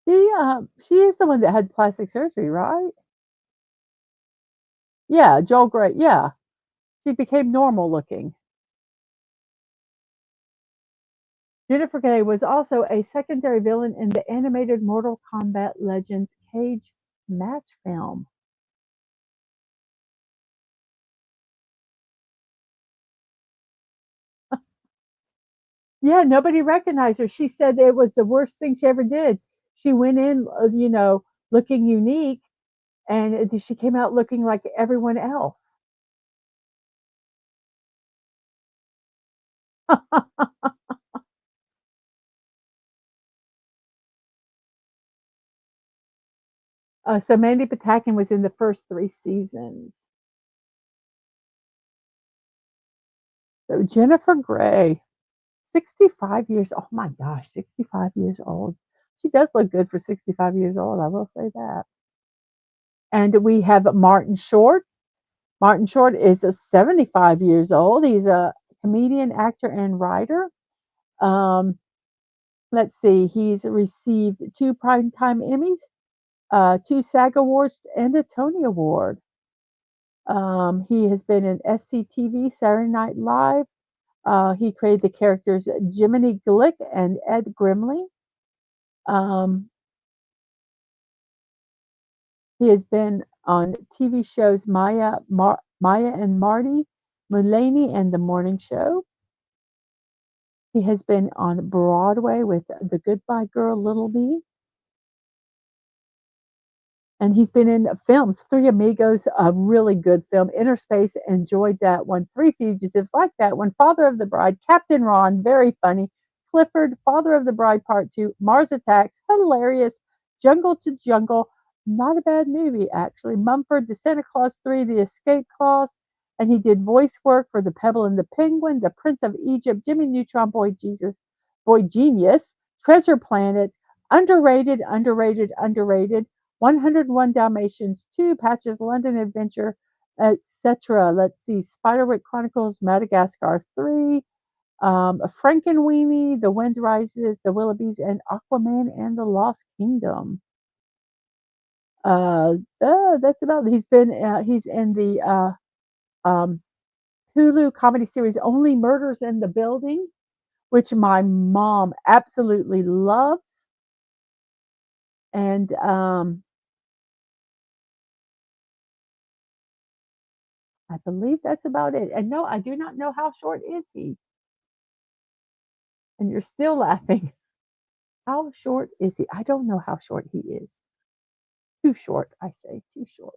She is the one that had plastic surgery, right? Yeah, Joel Grey. Yeah, she became normal looking. Jennifer Grey was also a secondary villain in the animated Mortal Kombat Legends cage match film. Yeah, nobody recognized her. She said it was the worst thing she ever did. She went in, looking unique, and she came out looking like everyone else. So Mandy Patinkin was in the first 3 seasons. So Jennifer Grey, 65 years. Oh my gosh, 65 years old. She does look good for 65 years old. I will say that. And we have Martin Short. Martin Short is 75 years old. He's a comedian, actor, and writer. Um, let's see, he's received 2 Primetime Emmys, 2 SAG Awards, and a Tony Award. He has been in SCTV, Saturday Night Live. He created the characters Jiminy Glick and Ed Grimley. Um, he has been on TV shows Maya and Marty, Mulaney, and The Morning Show. He has been on Broadway with The Goodbye Girl, Little Me, and he's been in films. Three Amigos, a really good film. Interspace, enjoyed that one. Three Fugitives, like that one. Father of the Bride, Captain Ron, very funny. Clifford, Father of the Bride Part 2, Mars Attacks, hilarious. Jungle to Jungle, not a bad movie, actually. Mumford, The Santa Claus 3, The Escape Clause, and he did voice work for The Pebble and the Penguin, The Prince of Egypt, Jimmy Neutron, Boy Jesus, Boy Genius, Treasure Planet, underrated, underrated, underrated. 101 Dalmatians, 2 Patches, London Adventure, etc. Let's see, Spiderwick Chronicles, Madagascar 3, Frankenweenie, The Wind Rises, The Willoughbys, and Aquaman and the Lost Kingdom. That's about it. He's in the Hulu comedy series Only Murders in the Building, which my mom absolutely loves. And I believe that's about it. And no, I do not know how short is he. And you're still laughing. How short is he? I don't know how short he is. Too short, I say, too short.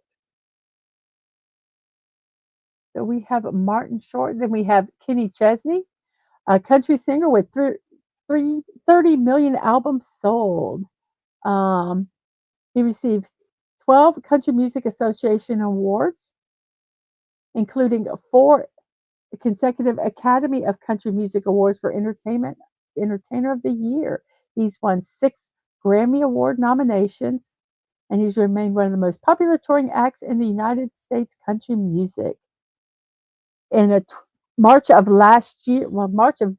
So we have Martin Short, then we have Kenny Chesney, a country singer with 30 million albums sold. Um, he received 12 Country Music Association awards, including 4 consecutive Academy of Country Music Awards for Entertainer of the Year. He's won 6 Grammy Award nominations, and he's remained one of the most popular touring acts in the United States country music. In March of last year, well, March of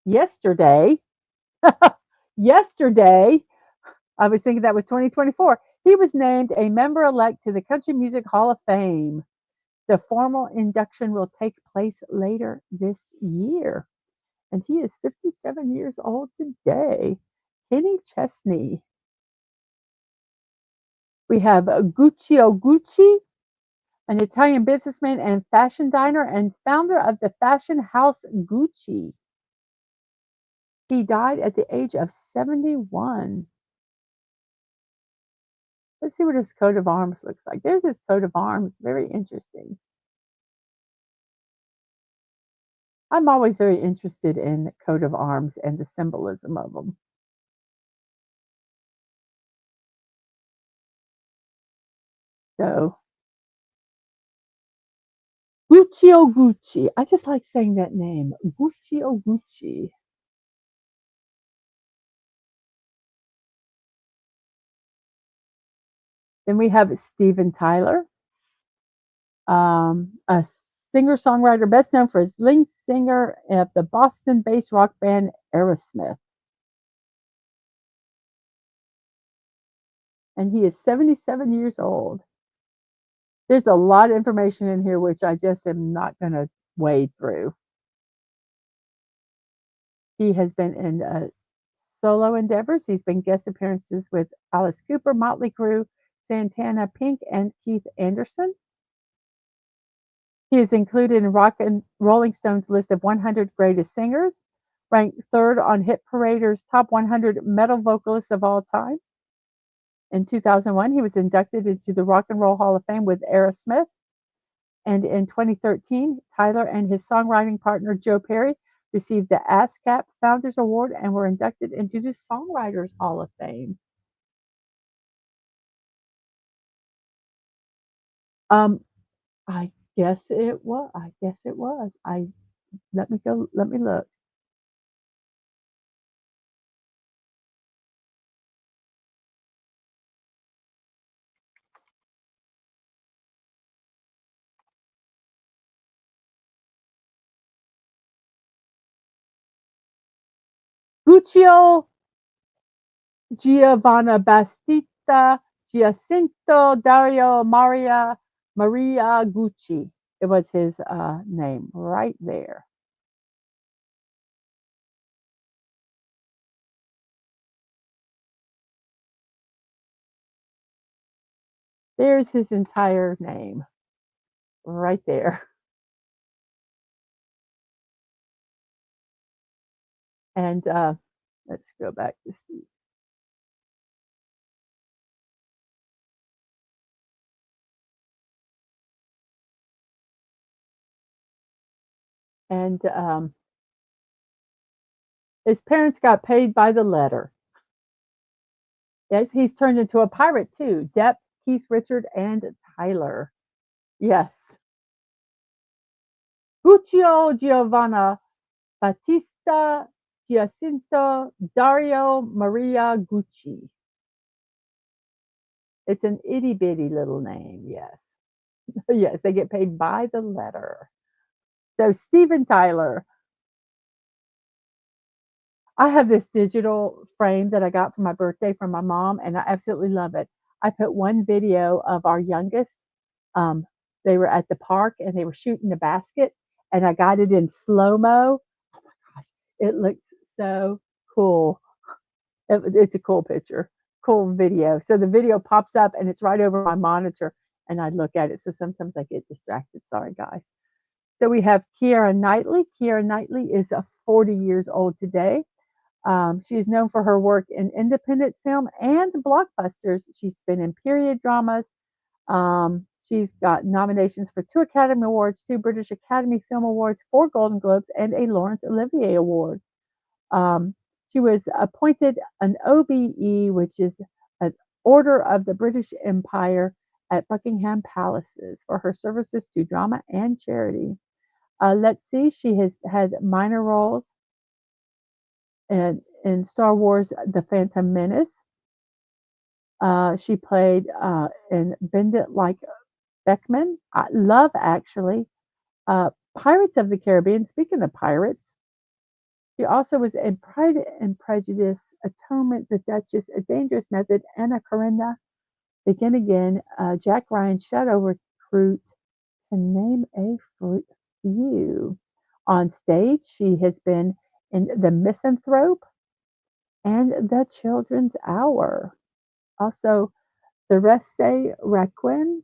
yesterday, yesterday, I was thinking that was 2024, he was named a member elect to the Country Music Hall of Fame. The formal induction will take place later this year. And he is 57 years old today. Kenny Chesney. We have Guccio Gucci, an Italian businessman and fashion designer and founder of the fashion house Gucci. He died at the age of 71. Let's see what his coat of arms looks like. There's his coat of arms. Very interesting. I'm always very interested in coat of arms and the symbolism of them. So, Guccio Gucci. I just like saying that name. Guccio Gucci. Then we have Steven Tyler, a singer-songwriter best known for his lead singer of the Boston-based rock band Aerosmith. And he is 77 years old. There's a lot of information in here which I just am not going to wade through. He has been in solo endeavors. He's been guest appearances with Alice Cooper, Motley Crue, Santana, Pink, and Keith Anderson. He is included in Rock and Rolling Stone's list of 100 greatest singers, ranked third on Hit Parader's top 100 metal vocalists of all time. In 2001, he was inducted into the Rock and Roll Hall of Fame with Aerosmith. And in 2013, Tyler and his songwriting partner Joe Perry received the ASCAP Founders Award and were inducted into the Songwriters Hall of Fame. Um, I guess it was. I guess it was. Let me go. Let me look. Guccio Giovanna Battista Giacinto Dario Maria Gucci. It was his name right there. There's his entire name right there. And let's go back to Steve. And his parents got paid by the letter. Yes, he's turned into a pirate too. Depp, Keith Richard, and Tyler. Yes. Guccio Giovanna Battista Giacinto Dario Maria Gucci. It's an itty bitty little name, yes. Yes, they get paid by the letter. So Steven Tyler. I have this digital frame that I got for my birthday from my mom, and I absolutely love it. I put one video of our youngest. Um, they were at the park and they were shooting the basket, and I got it in slow mo. Oh my gosh, it looks so cool. It's a cool picture, cool video. So the video pops up and it's right over my monitor, and I look at it. So sometimes I get distracted. Sorry, guys. So we have Keira Knightley. Keira Knightley is 40 years old today. She is known for her work in independent film and blockbusters. She's been in period dramas. She's got nominations for 2 Academy Awards, 2 British Academy Film Awards, 4 Golden Globes, and a Laurence Olivier Award. She was appointed an OBE, which is an Order of the British Empire at Buckingham Palaces for her services to drama and charity. Let's see, she has had minor roles in Star Wars: The Phantom Menace. She played in Bend It Like Beckman, Love Actually, Pirates of the Caribbean. Speaking of pirates, she also was in Pride and Prejudice, Atonement, The Duchess, A Dangerous Method, Anna Karenina, Begin Again, Jack Ryan, Shadow Recruit, to name a few. On stage, she has been in The Misanthrope and The Children's Hour. Also, The Resse Requiem.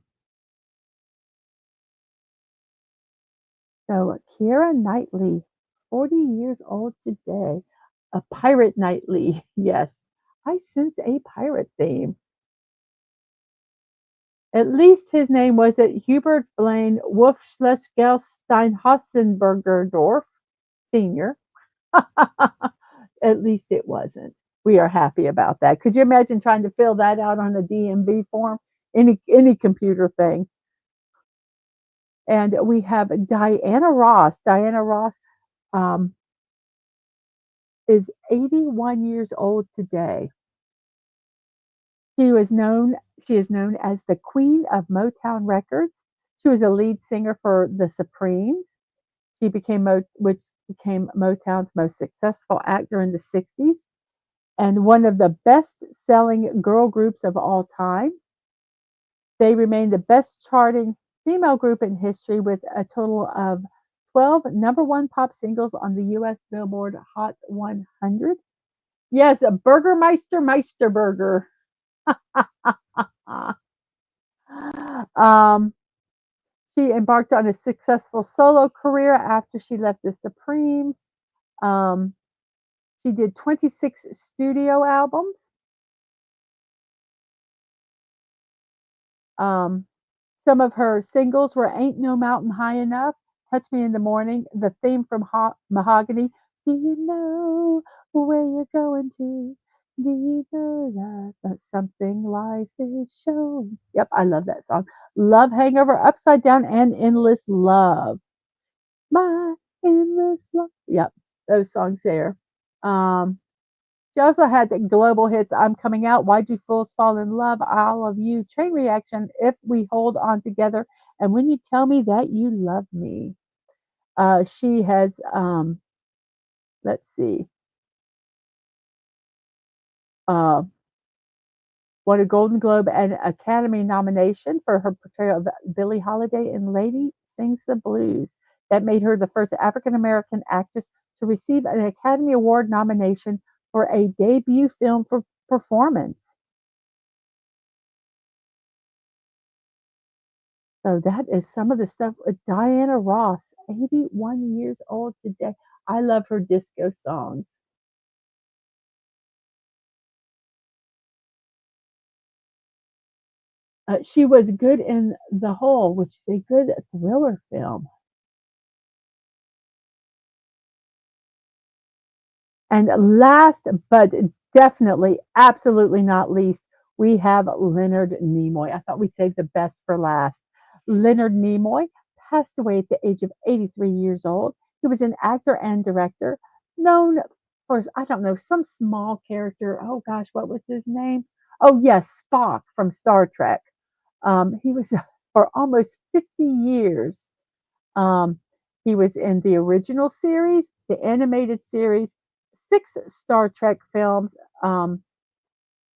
So, Keira Knightley, 40 years old today. A pirate Knightley, yes. I sense a pirate theme. At least his name wasn't Hubert Blaine Wolfschlesgelstein-Hossenbergerdorf Sr. At least it wasn't. We are happy about that. Could you imagine trying to fill that out on a DMV form? Any computer thing. And we have Diana Ross. Diana Ross um, is 81 years old today. She was known she is known as the Queen of Motown Records. She was a lead singer for the Supremes. She became which became Motown's most successful act during the 60s and one of the best-selling girl groups of all time. They remain the best charting female group in history with a total of 12 number one pop singles on the US Billboard Hot 100. Yes, a Burgermeister Meisterburger. um, she embarked on a successful solo career after she left the Supremes. Um, she did 26 studio albums. Um, some of her singles were Ain't No Mountain High Enough, Touch Me in the Morning, the theme from Mahogany, Do You Know Where You're Going To? Do you know that that's something life is showing? Yep, I love that song. Love Hangover, Upside Down, and Endless Love. My endless love. Yep, those songs there. Um, she also had the global hits I'm Coming Out, Why'd You Fools Fall in Love, All of You, Chain Reaction, If We Hold On Together, and When You Tell Me That You Love Me. She has, let's see, uh, won a Golden Globe and Academy nomination for her portrayal of Billie Holiday in Lady Sings the Blues. That made her the first African American actress to receive an Academy Award nomination for a debut film performance. So that is some of the stuff with Diana Ross, 81 years old today. I love her disco songs. She was good in The Hole, which is a good thriller film. And last, but definitely, absolutely not least, we have Leonard Nimoy. I thought we'd save the best for last. Leonard Nimoy passed away at the age of 83 years old. He was an actor and director, known for, I don't know, some small character. Oh gosh, what was his name? Oh, yes, Spock from Star Trek. He was for almost 50 years. Um, he was in the original series, the animated series, six Star Trek films, um,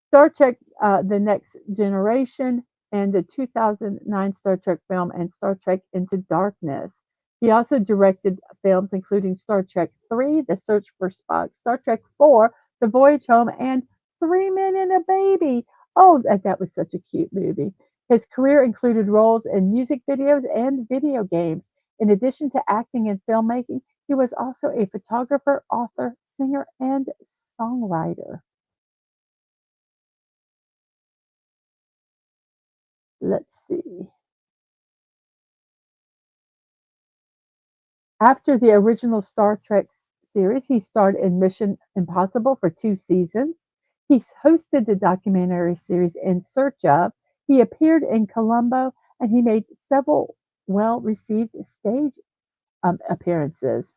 Star Trek The Next Generation, and the 2009 Star Trek film, and Star Trek Into Darkness. He also directed films including Star Trek 3, The Search for Spock, Star Trek 4, The Voyage Home, and Three Men and a Baby. Oh, that was such a cute movie. His career included roles in music videos and video games. In addition to acting and filmmaking, he was also a photographer, author, singer, and songwriter. Let's see. After the original Star Trek series, he starred in Mission Impossible for 2 seasons. He hosted the documentary series In Search of. He appeared in Columbo, and he made several well received stage appearances.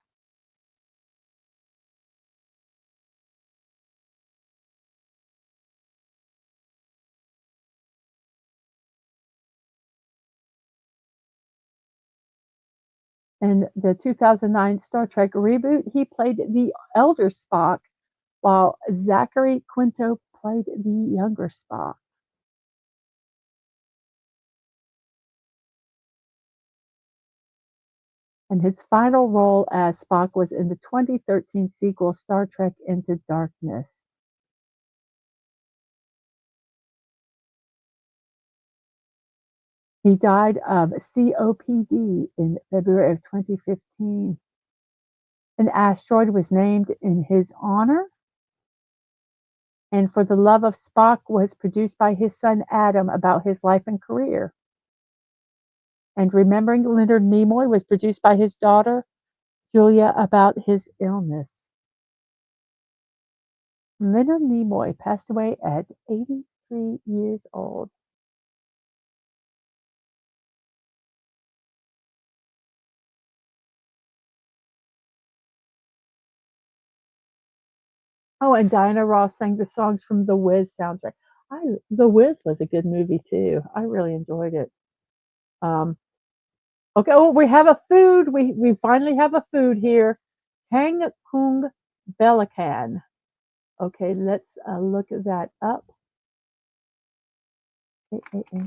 In the 2009 Star Trek reboot, he played the elder Spock, while Zachary Quinto played the younger Spock. And his final role as Spock was in the 2013 sequel Star Trek Into Darkness. He died of COPD in February of 2015. An asteroid was named in his honor, and For the Love of Spock was produced by his son Adam about his life and career. And Remembering Leonard Nimoy was produced by his daughter Julia about his illness. Leonard Nimoy passed away at 83 years old. Oh, and Diana Ross sang the songs from the Wiz soundtrack. The Wiz was a good movie too. I really enjoyed it. Um, okay, oh, we have a food. We finally have a food here. Hang Kung Belacan. Okay, let's look that up. Eh, eh, eh.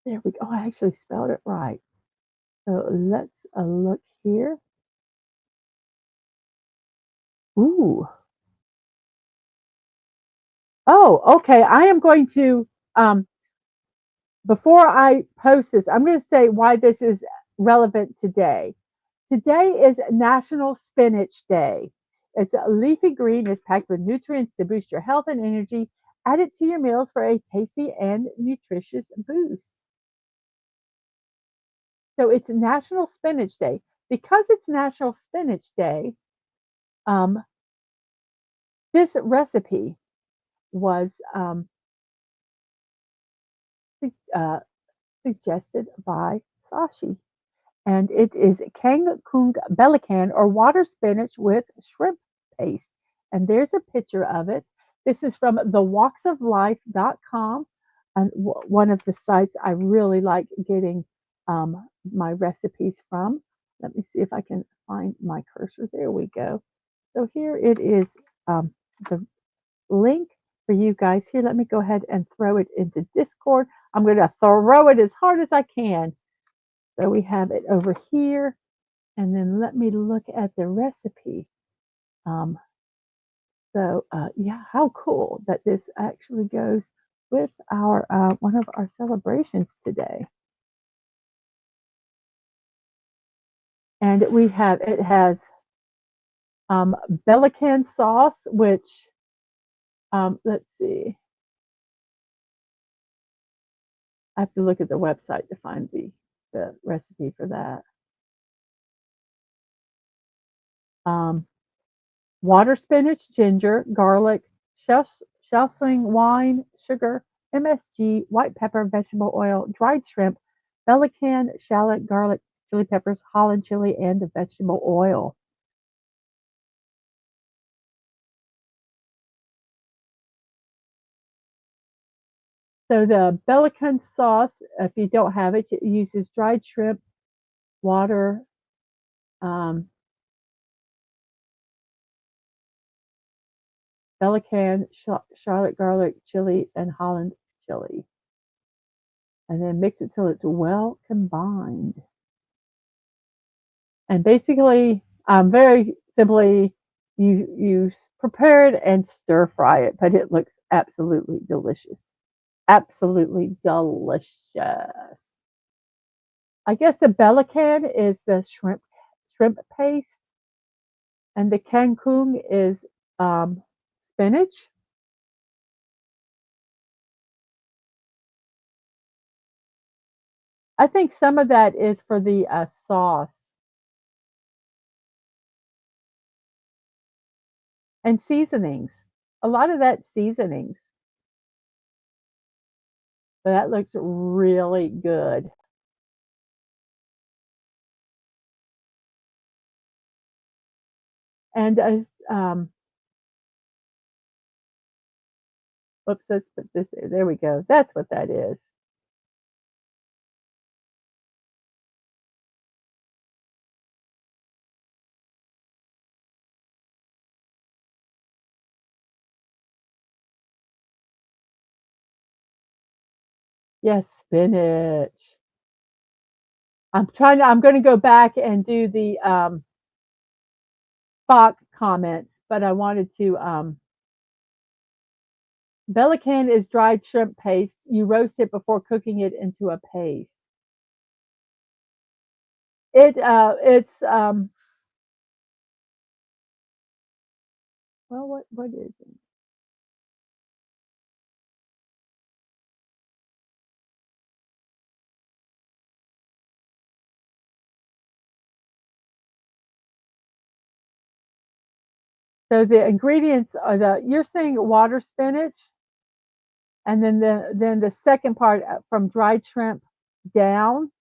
There we go. Oh, I actually spelled it right. So let's look here. Ooh. Oh, okay. I am going to before I post this, I'm going to say why this is relevant today. Today is National Spinach Day. It's a leafy green, is packed with nutrients to boost your health and energy. Add it to your meals for a tasty and nutritious boost. So it's National Spinach Day. Because it's National Spinach Day, um, this recipe was uh, suggested by Sashi. And it is Kang Kung Belacan or water spinach with shrimp paste. And there's a picture of it. This is from thewalksoflife.com, and one of the sites I really like getting my recipes from. Let me see if I can find my cursor. There we go. So here it is, the link for you guys. Here, let me go ahead and throw it into Discord. I'm going to throw it as hard as I can. So we have it over here. And then let me look at the recipe. Um, yeah, how cool that this actually goes with our one of our celebrations today. And it has Belican sauce, which let's see, I have to look at the website to find the recipe for that. Um, Water spinach, ginger, garlic, shell swing wine, sugar, MSG, white pepper, vegetable oil, dried shrimp, pelican, shallot, garlic, chili peppers, Holland chili, and the vegetable oil. So the pelican sauce, if you don't have it, it uses dried shrimp, water, um, pelican, Charlotte garlic, chili, and Holland chili. And then mix it till it's well combined. And basically, very simply, you prepare it and stir fry it, but it looks absolutely delicious. Absolutely delicious. I guess the Belacan is the shrimp paste, and the kangkung is spinach. I think some of that is for the sauce and seasonings. A lot of that seasonings. So that looks really good. And oops, let's put this there. There we go. That's what that is. Yes, spinach. I'm gonna go back and do the Spock comments, but I wanted to Belacan is dried shrimp paste. You roast it before cooking it into a paste. It's well, what is it? So the ingredients are the you're saying water spinach, and then the second part from dried shrimp down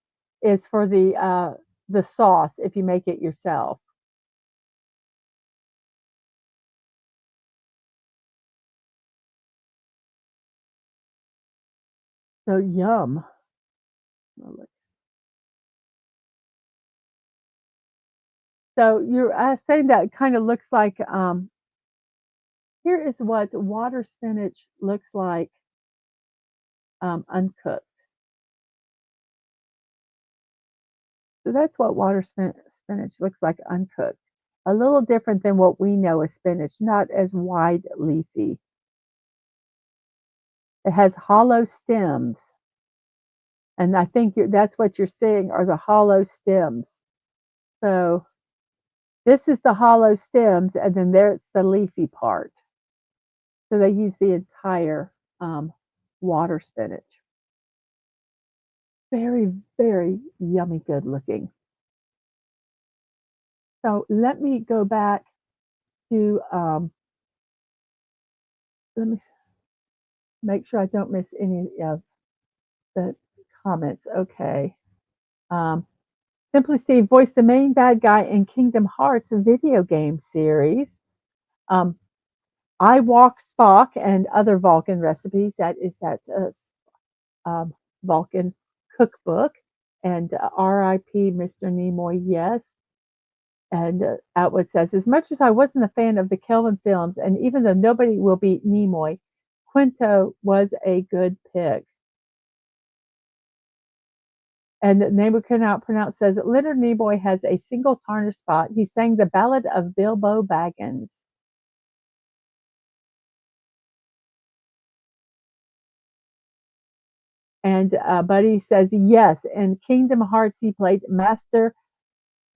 is for the sauce if you make it yourself. So yum. So you're saying that kind of looks like here is what water spinach looks like uncooked. So that's what spinach looks like uncooked. A little different than what we know as spinach, not as wide leafy. It has hollow stems, and I think that's what you're seeing are the hollow stems. So this is the hollow stems, and then there's the leafy part. So they use the entire water spinach. Very, very yummy, good looking. So let me go back to let me make sure I don't miss any of the comments. Okay. Um, Simply Steve voiced the main bad guy in Kingdom Hearts video game series. Um, I Walk Spock and other Vulcan recipes. That is that Vulcan cookbook. And R.I.P. Mr. Nimoy. Yes. And Outwood says, as much as I wasn't a fan of the Kelvin films, and even though nobody will beat Nimoy, Quinto was a good pick. And the name we cannot pronounce says Leonard Nimoy has a single tarnished spot. He sang the Ballad of Bilbo Baggins. And Buddy says yes. In Kingdom Hearts, he played Master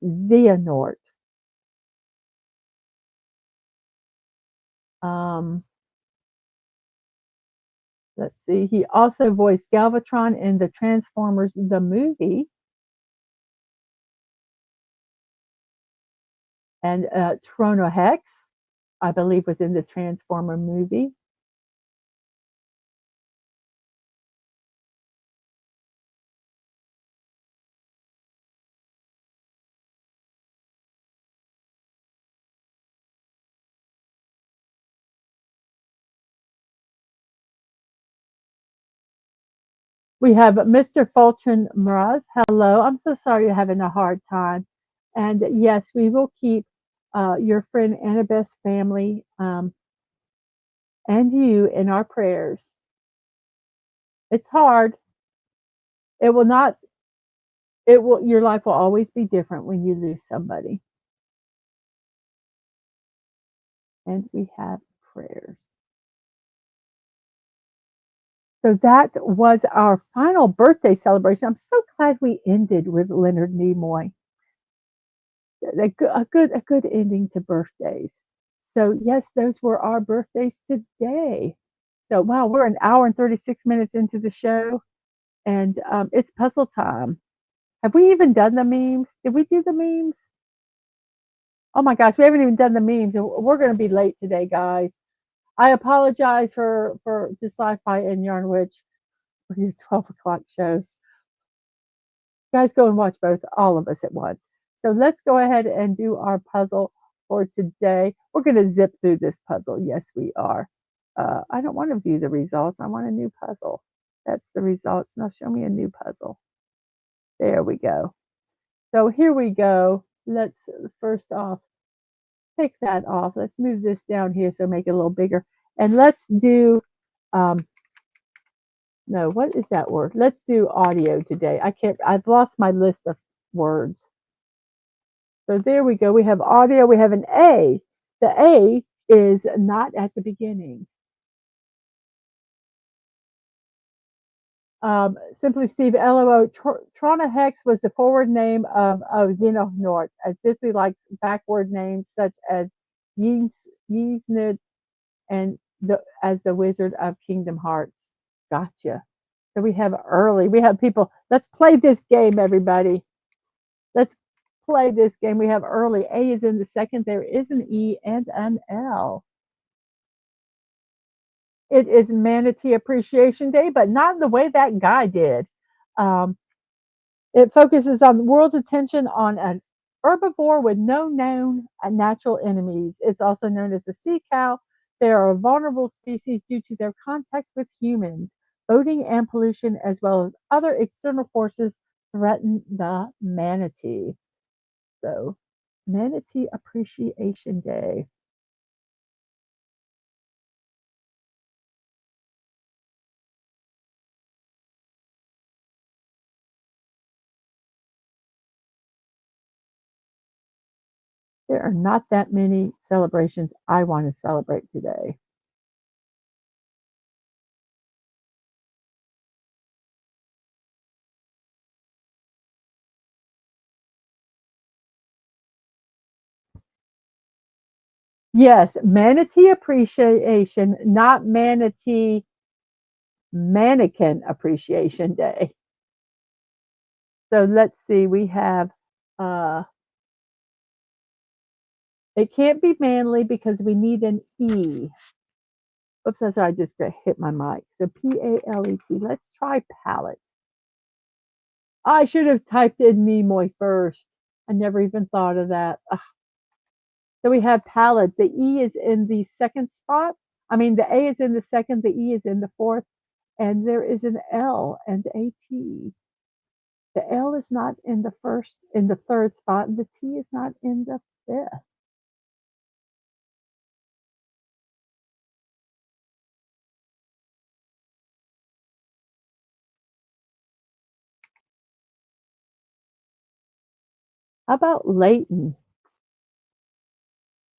Xehanort. Um, Let's see. He also voiced Galvatron in the Transformers the movie, and Tronohex, I believe, was in the Transformer movie. We have Mr. Fulton Mraz. Hello. I'm so sorry you're having a hard time. And yes, we will keep your friend Annabeth's family and you in our prayers. It's hard. It will not, it will, your life will always be different when you lose somebody. And we have prayers. So that was our final birthday celebration. I'm so glad we ended with Leonard Nimoy. A good ending to birthdays. So yes, those were our birthdays today. So wow, we're an hour and 36 minutes into the show, and it's puzzle time. Have we even done the memes? Did we do the memes? Oh my gosh, we haven't even done the memes, and we're going to be late today, guys. I apologize for to Sci-Fi and Yarn Witch for your 12 o'clock shows. Guys, go and watch both, all of us at once. So let's go ahead and do our puzzle for today. We're going to zip through this puzzle. Yes, we are. I don't want to view the results. I want a new puzzle. That's the results. Now show me a new puzzle. There we go. So here we go. Let's first off take that off. Let's move this down here so make it a little bigger. And let's do, no, what is that word? Let's do audio today. I've lost my list of words. So there we go. We have audio. We have an A. The A is not at the beginning. Simply Steve, LOO. Trona Hex was the forward name of Xehanort, as Disney likes backward names such as Yeesnid and as the Wizard of Kingdom Hearts. Gotcha. So we have early. We have people. Let's play this game, everybody. Let's play this game. We have early. A is in the second. There is an E and an L. It is Manatee Appreciation Day, but not the way that guy did. It focuses on the world's attention on an herbivore with no known natural enemies. It's also known as a sea cow. They are a vulnerable species due to their contact with humans. Boating and pollution, as well as other external forces, threaten the manatee. So, Manatee Appreciation Day. There are not that many celebrations I want to celebrate today. Yes, Manatee Appreciation, not Manatee Mannequin Appreciation Day. So let's see, we have it can't be manly because we need an E. Oops, I'm sorry, I just hit my mic. So Palet. Let's try palette. I should have typed in Nimoy first. I never even thought of that. Ugh. So we have palette. The E is in the second spot. I mean, the A is in the second, the E is in the fourth, and there is an L and a T. The L is not in the first, in the third spot, and the T is not in the fifth. How about Leighton?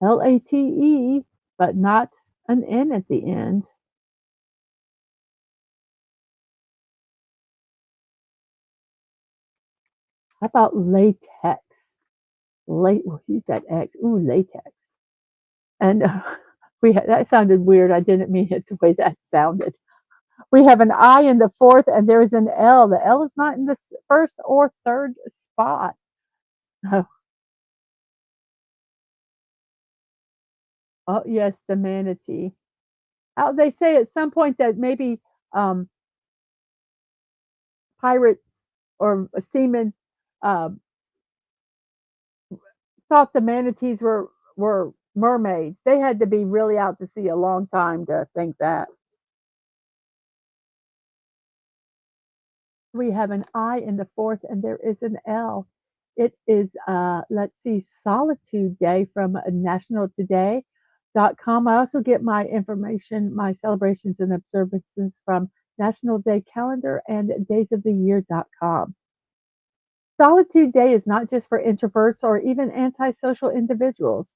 Late, but not an N at the end. How about latex? Use that X. Ooh, latex. And that sounded weird. I didn't mean it the way that sounded. We have an I in the fourth, and there is an L. The L is not in the first or third spot. Oh, oh yes, the manatee. They say at some point that maybe um, pirates or seamen um, thought the manatees were mermaids. They had to be really out to sea a long time to think that. We have an I in the fourth, and there is an L. It is, let's see, Solitude Day from nationaltoday.com. I also get my information, my celebrations and observances from National Day Calendar and daysoftheyear.com. Solitude Day is not just for introverts or even antisocial individuals.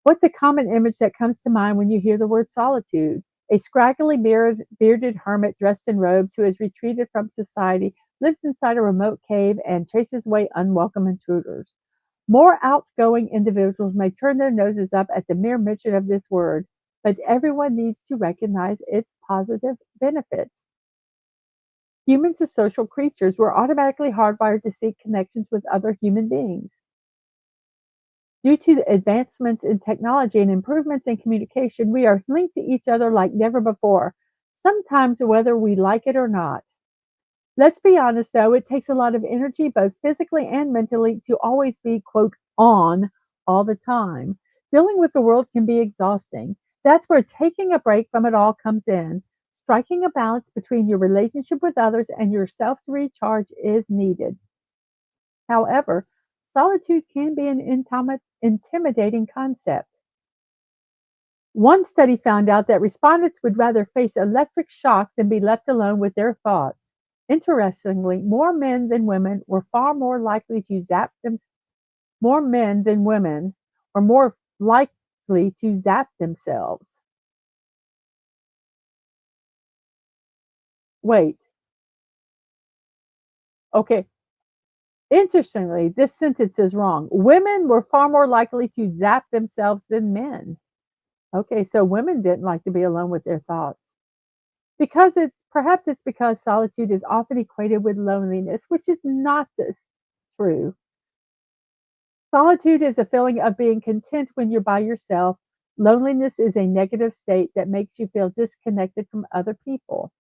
What's a common image that comes to mind when you hear the word solitude? A scraggly bearded hermit dressed in robes who has retreated from society, lives inside a remote cave, and chases away unwelcome intruders. More outgoing individuals may turn their noses up at the mere mention of this word, but everyone needs to recognize its positive benefits. Humans are social creatures. We're automatically hardwired to seek connections with other human beings. Due to advancements in technology and improvements in communication, we are linked to each other like never before, sometimes whether we like it or not. Let's be honest though, it takes a lot of energy, both physically and mentally, to always be, quote, on all the time. Dealing with the world can be exhausting. That's where taking a break from it all comes in. Striking a balance between your relationship with others and yourself to recharge is needed. However, solitude can be an intimidating concept. One study found out that respondents would rather face electric shock than be left alone with their thoughts. Interestingly, more men than women were far more likely to zap them. More men than women are more likely to zap themselves. Wait, okay. Interestingly, this sentence is wrong. Women were far more likely to zap themselves than men. Okay, so women didn't like to be alone with their thoughts. Because it perhaps it's because solitude is often equated with loneliness, which is not this true. Solitude is a feeling of being content when you're by yourself. Loneliness is a negative state that makes you feel disconnected from other people.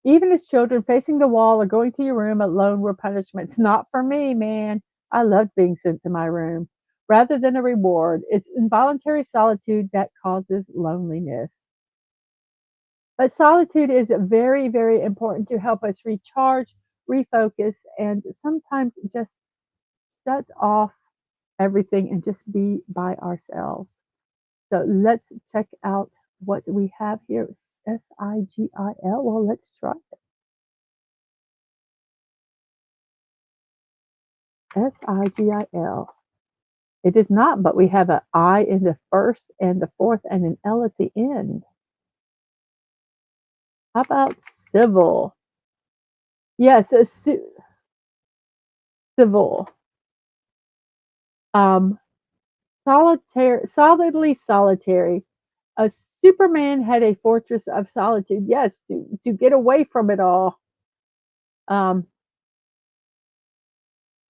Even as children, facing the wall or going to your room alone were punishments. Not for me, man. I loved being sent to my room. Rather than a reward, it's involuntary solitude that causes loneliness. But solitude is very, very important to help us recharge, refocus, and sometimes just shut off everything and just be by ourselves. So let's check out what we have here. Sigil. Well, let's try it. Sigil. It is not, but we have an I in the first and the fourth and an L at the end. How about civil? Yes, civil. Um, solidly solitary. A Superman had a fortress of solitude. Yes, to get away from it all. Um,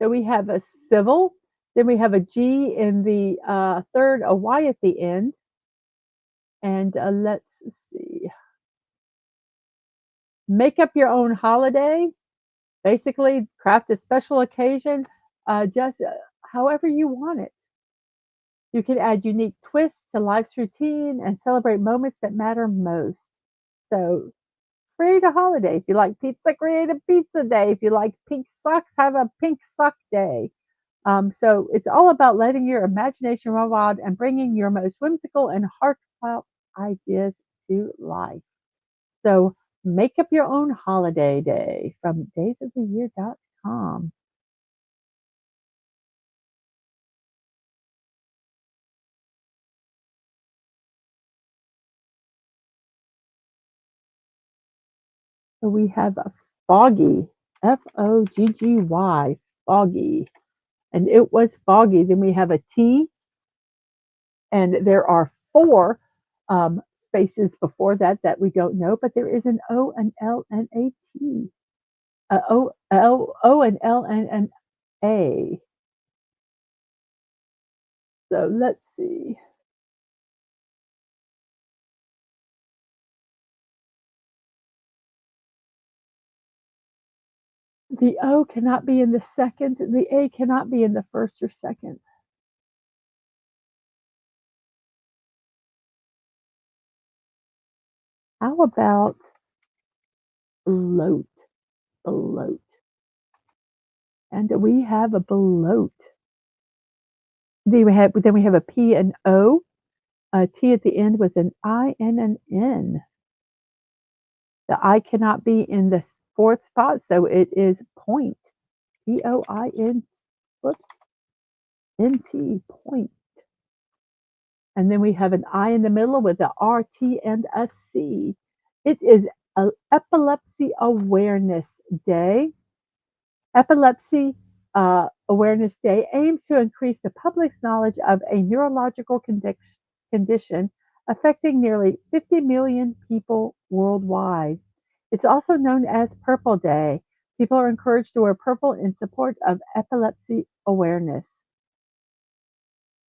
so we have a civil, then we have a G in the third, a Y at the end, and let's see. Make up your own holiday. Basically, craft a special occasion, just however you want it. You can add unique twists to life's routine and celebrate moments that matter most. So create a holiday. If you like pizza, create a pizza day. If you like pink socks, have a pink sock day. So it's all about letting your imagination run wild and bringing your most whimsical and heartfelt ideas to life. So make up your own holiday day from daysoftheyear.com. So we have a foggy, Foggy, foggy. And it was foggy. Then we have a T, and there are 4 spaces before that that we don't know, but there is an O, an L, and a T. O, an L, and an A. So let's see. The O cannot be in the second, the A cannot be in the first or second. How about bloat? Bloat. And we have a bloat. Then we have a P and O, a T at the end with an I and an N. The I cannot be in the fourth spot, so it is point. Point. Whoops. NT, point. And then we have an I in the middle with a RT and a C. It is Epilepsy Awareness Day. Epilepsy Awareness Day aims to increase the public's knowledge of a neurological condition affecting nearly 50 million people worldwide. It's also known as Purple Day. People are encouraged to wear purple in support of epilepsy awareness.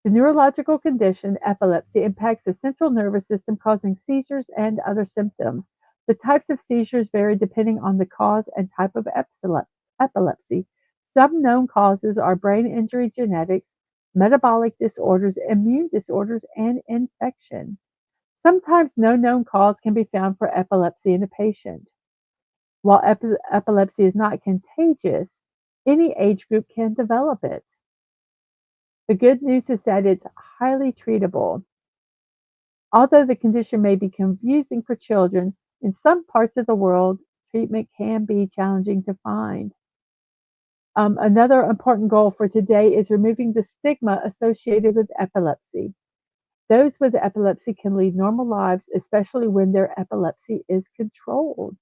The neurological condition, epilepsy, impacts the central nervous system, causing seizures and other symptoms. The types of seizures vary depending on the cause and type of epilepsy. Some known causes are brain injury, genetics, metabolic disorders, immune disorders, and infection. Sometimes no known cause can be found for epilepsy in a patient. While epilepsy is not contagious, any age group can develop it. The good news is that it's highly treatable. Although the condition may be confusing for children, in some parts of the world, treatment can be challenging to find. Another important goal for today is removing the stigma associated with epilepsy. Those with epilepsy can lead normal lives, especially when their epilepsy is controlled.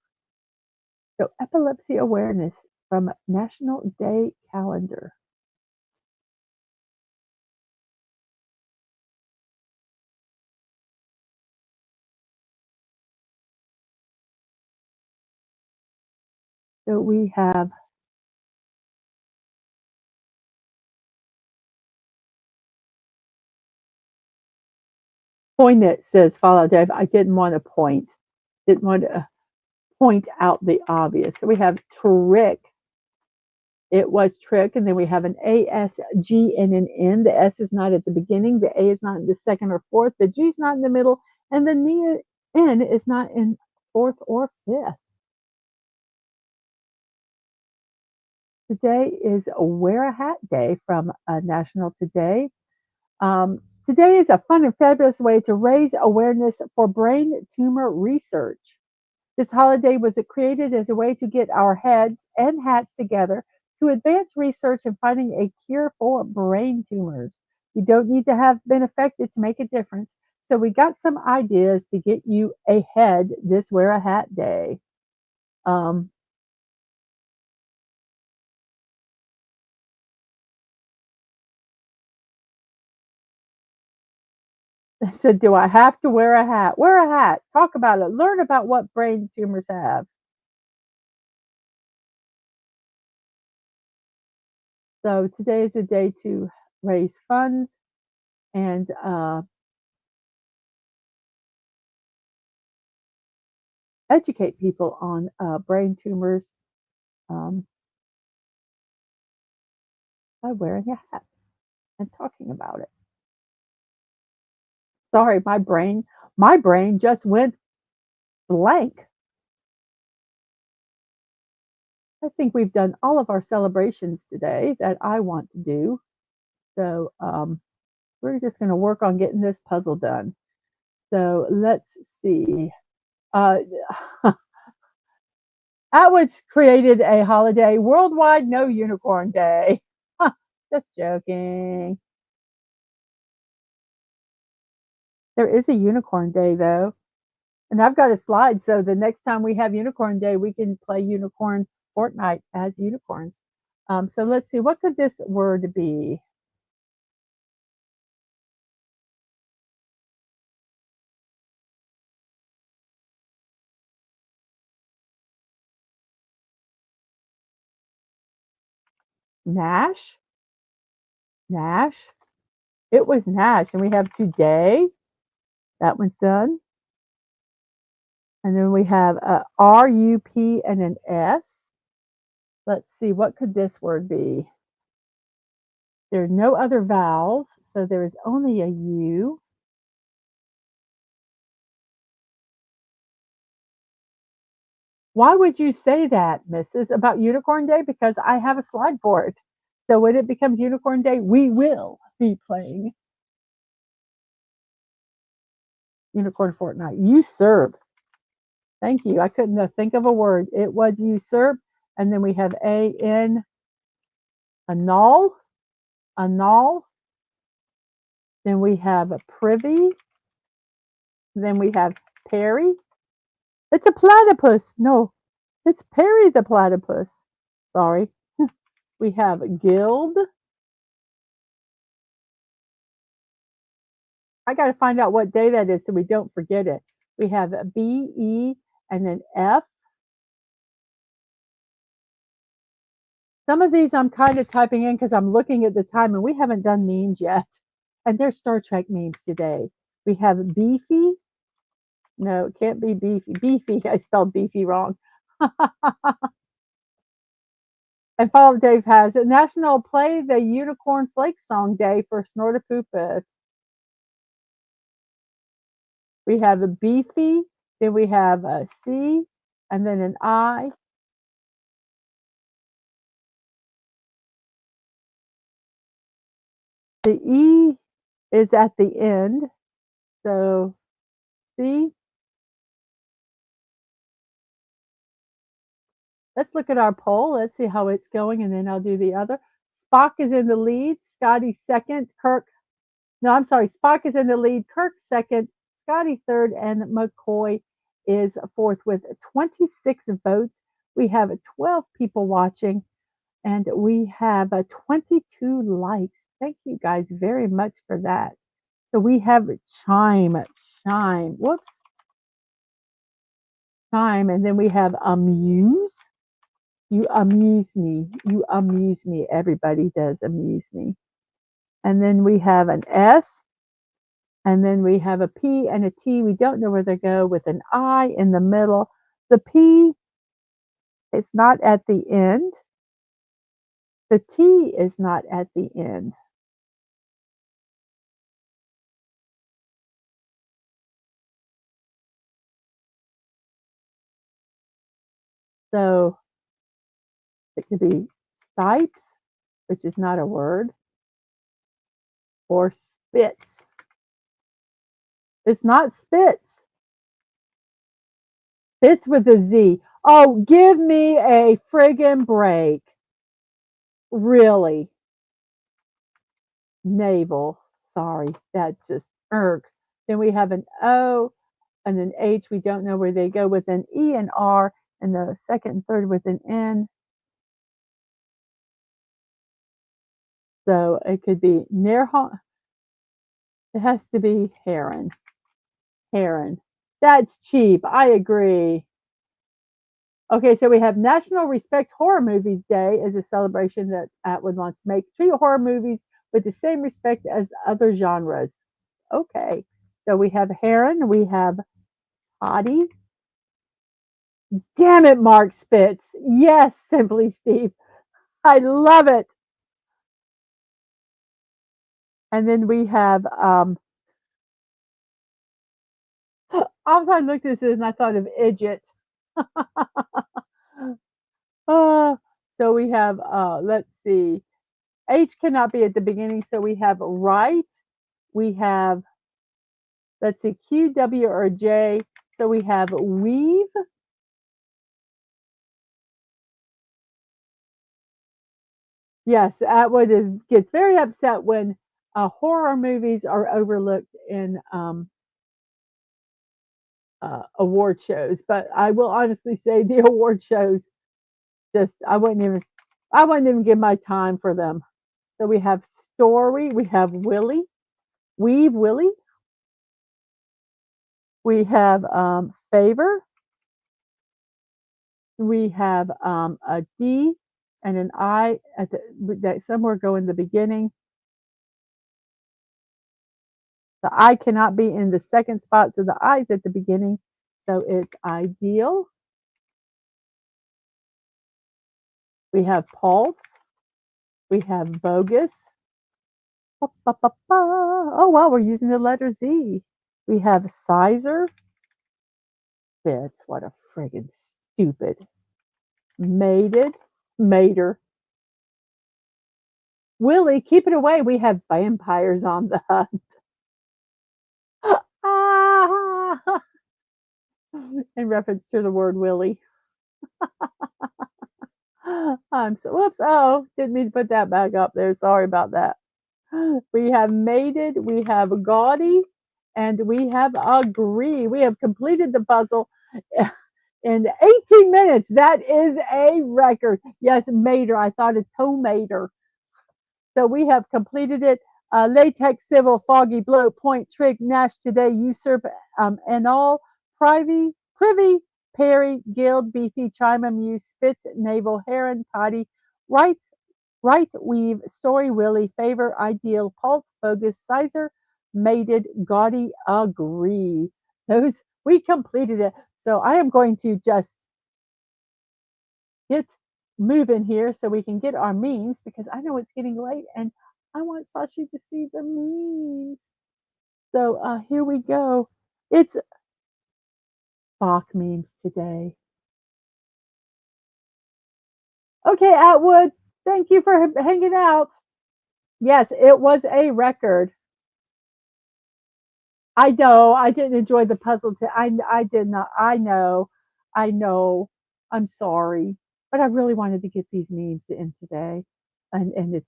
So, epilepsy awareness from National Day Calendar. So we have Poignant says, "Follow Dave. I didn't want to point. Didn't want to point out the obvious." So we have trick. It was trick, and then we have an A, S, G, and an N. The S is not at the beginning. The A is not in the second or fourth. The G is not in the middle, and the N is not in fourth or fifth. Today is Wear a Hat Day from National Today. Today is a fun and fabulous way to raise awareness for brain tumor research. This holiday was created as a way to get our heads and hats together to advance research in finding a cure for brain tumors. You don't need to have been affected to make a difference. So we got some ideas to get you ahead this Wear a Hat Day. Um, I said, do I have to wear a hat? Wear a hat. Talk about it. Learn about what brain tumors have. So today is a day to raise funds and educate people on brain tumors um, by wearing a hat and talking about it. Sorry, my brain just went blank. I think we've done all of our celebrations today that I want to do. So we're just going to work on getting this puzzle done. So let's see. Uh, Atwood's created a holiday worldwide no unicorn day. Just joking. There is a unicorn day though. And I've got a slide, so the next time we have Unicorn Day, we can play Unicorn Fortnite as unicorns. So let's see, what could this word be? Nash. Nash. It was Nash. And we have today. That one's done. And then we have a R-U-P and an S. Let's see, what could this word be? There are no other vowels, so there is only a U. Why would you say that, Mrs., about Unicorn Day? Because I have a slide for it. So when it becomes Unicorn Day, we will be playing Unicorn Fortnite. Usurp. Thank you. I couldn't think of a word. It was usurp. And then we have A-N, annul, annul. Then we have a privy. Then we have Perry. It's a platypus. No, it's Perry the platypus. Sorry. We have guild. I got to find out what day that is so we don't forget it. We have B-E and then F. Some of these I'm kind of typing in because I'm looking at the time and we haven't done memes yet. And there's Star Trek memes today. We have beefy. No, it can't be beefy. Beefy, I spelled beefy wrong. And Follow Dave has it. National Play the Unicorn Flake Song Day for Snortopoopus. We have a beefy, then we have a C, and then an I. The E is at the end. So C. Let's look at our poll. Let's see how it's going, and then I'll do the other. Spock is in the lead. Scotty second. Kirk. No, I'm sorry. Spock is in the lead. Kirk second. Scotty third, and McCoy is fourth with 26 votes. We have 12 people watching, and we have 22 likes. Thank you guys very much for that. So we have chime, whoops, chime, and then we have amuse. You amuse me. You amuse me. Everybody does amuse me. And then we have an S, and then we have a P and a T. We don't know where they go with an I in the middle. The P is not at the end. The T is not at the end. So it could be stipes, which is not a word, or spits. It's not spits. Spits with a Z. Oh, give me a friggin' break. Really. Navel. Sorry, that just irk. Then we have an O and an H. We don't know where they go with an E and R, and the second and third with an N. So it could be near. It has to be heron. Heron. That's cheap. I agree. Okay, so we have National Respect Horror Movies Day as a celebration that Atwood wants to make. Treat horror movies with the same respect as other genres. Okay, so we have Heron, we have Hottie. Damn it, Mark Spitz. Yes, Simply Steve. I love it. And then we have, I looked at this and I thought of Idjit. So we have, let's see, H cannot be at the beginning, so we have right. We have, let's see, Q, W, or J. So we have weave. Yes, Atwood gets very upset when horror movies are overlooked in award shows. But I will honestly say the award shows, just I wouldn't even give my time for them. So we have story, we have Willie, weave Willie, we have favor, we have a D and an I at that somewhere go in the beginning. The I cannot be in the second spot, so the I's at the beginning. So it's ideal. We have pulse. We have bogus. Ba, ba, ba, ba. Oh, wow, we're using the letter Z. We have sizer. Fits. What a friggin' stupid. Mated. Mater. Willie, keep it away. We have vampires on the hunt. Ah! In reference to the word Willie. I'm so whoops. Oh, didn't mean to put that back up there. Sorry about that. We have mated, we have gaudy, and we have agree. We have completed the puzzle in 18 minutes. That is a record. Yes, mater. I thought a tomater. So we have completed it. Latex, civil, foggy, blow, point, trig, Nash, today, usurp, and all, privy, Perry, guild, beefy, chime, amuse, spitz, navel, heron, potty, right, right, weave, story, willy, favor, ideal, pulse, bogus, sizer, mated, gaudy, agree. Those, we completed it. So I am going to just get moving here so we can get our memes because I know it's getting late and I want Sashi to see the memes. So here we go. It's Bach memes today. Okay, Atwood, thank you for hanging out. Yes, it was a record. I know I didn't enjoy the puzzle. I did not. I know. I know. I'm sorry, but I really wanted to get these memes in today, and it's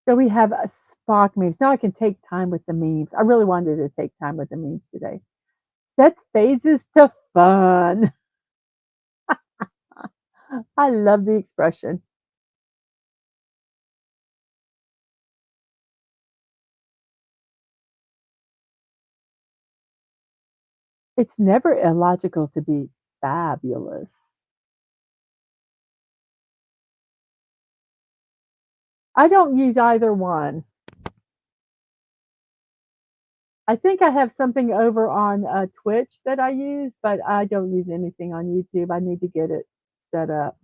so we have a Spock memes. Now I can take time with the memes. I really wanted to take time with the memes today. Set phases to fun. I love the expression. It's never illogical to be fabulous. I don't use either one. I think I have something over on Twitch that I use, but I don't use anything on YouTube. I need to get it set up.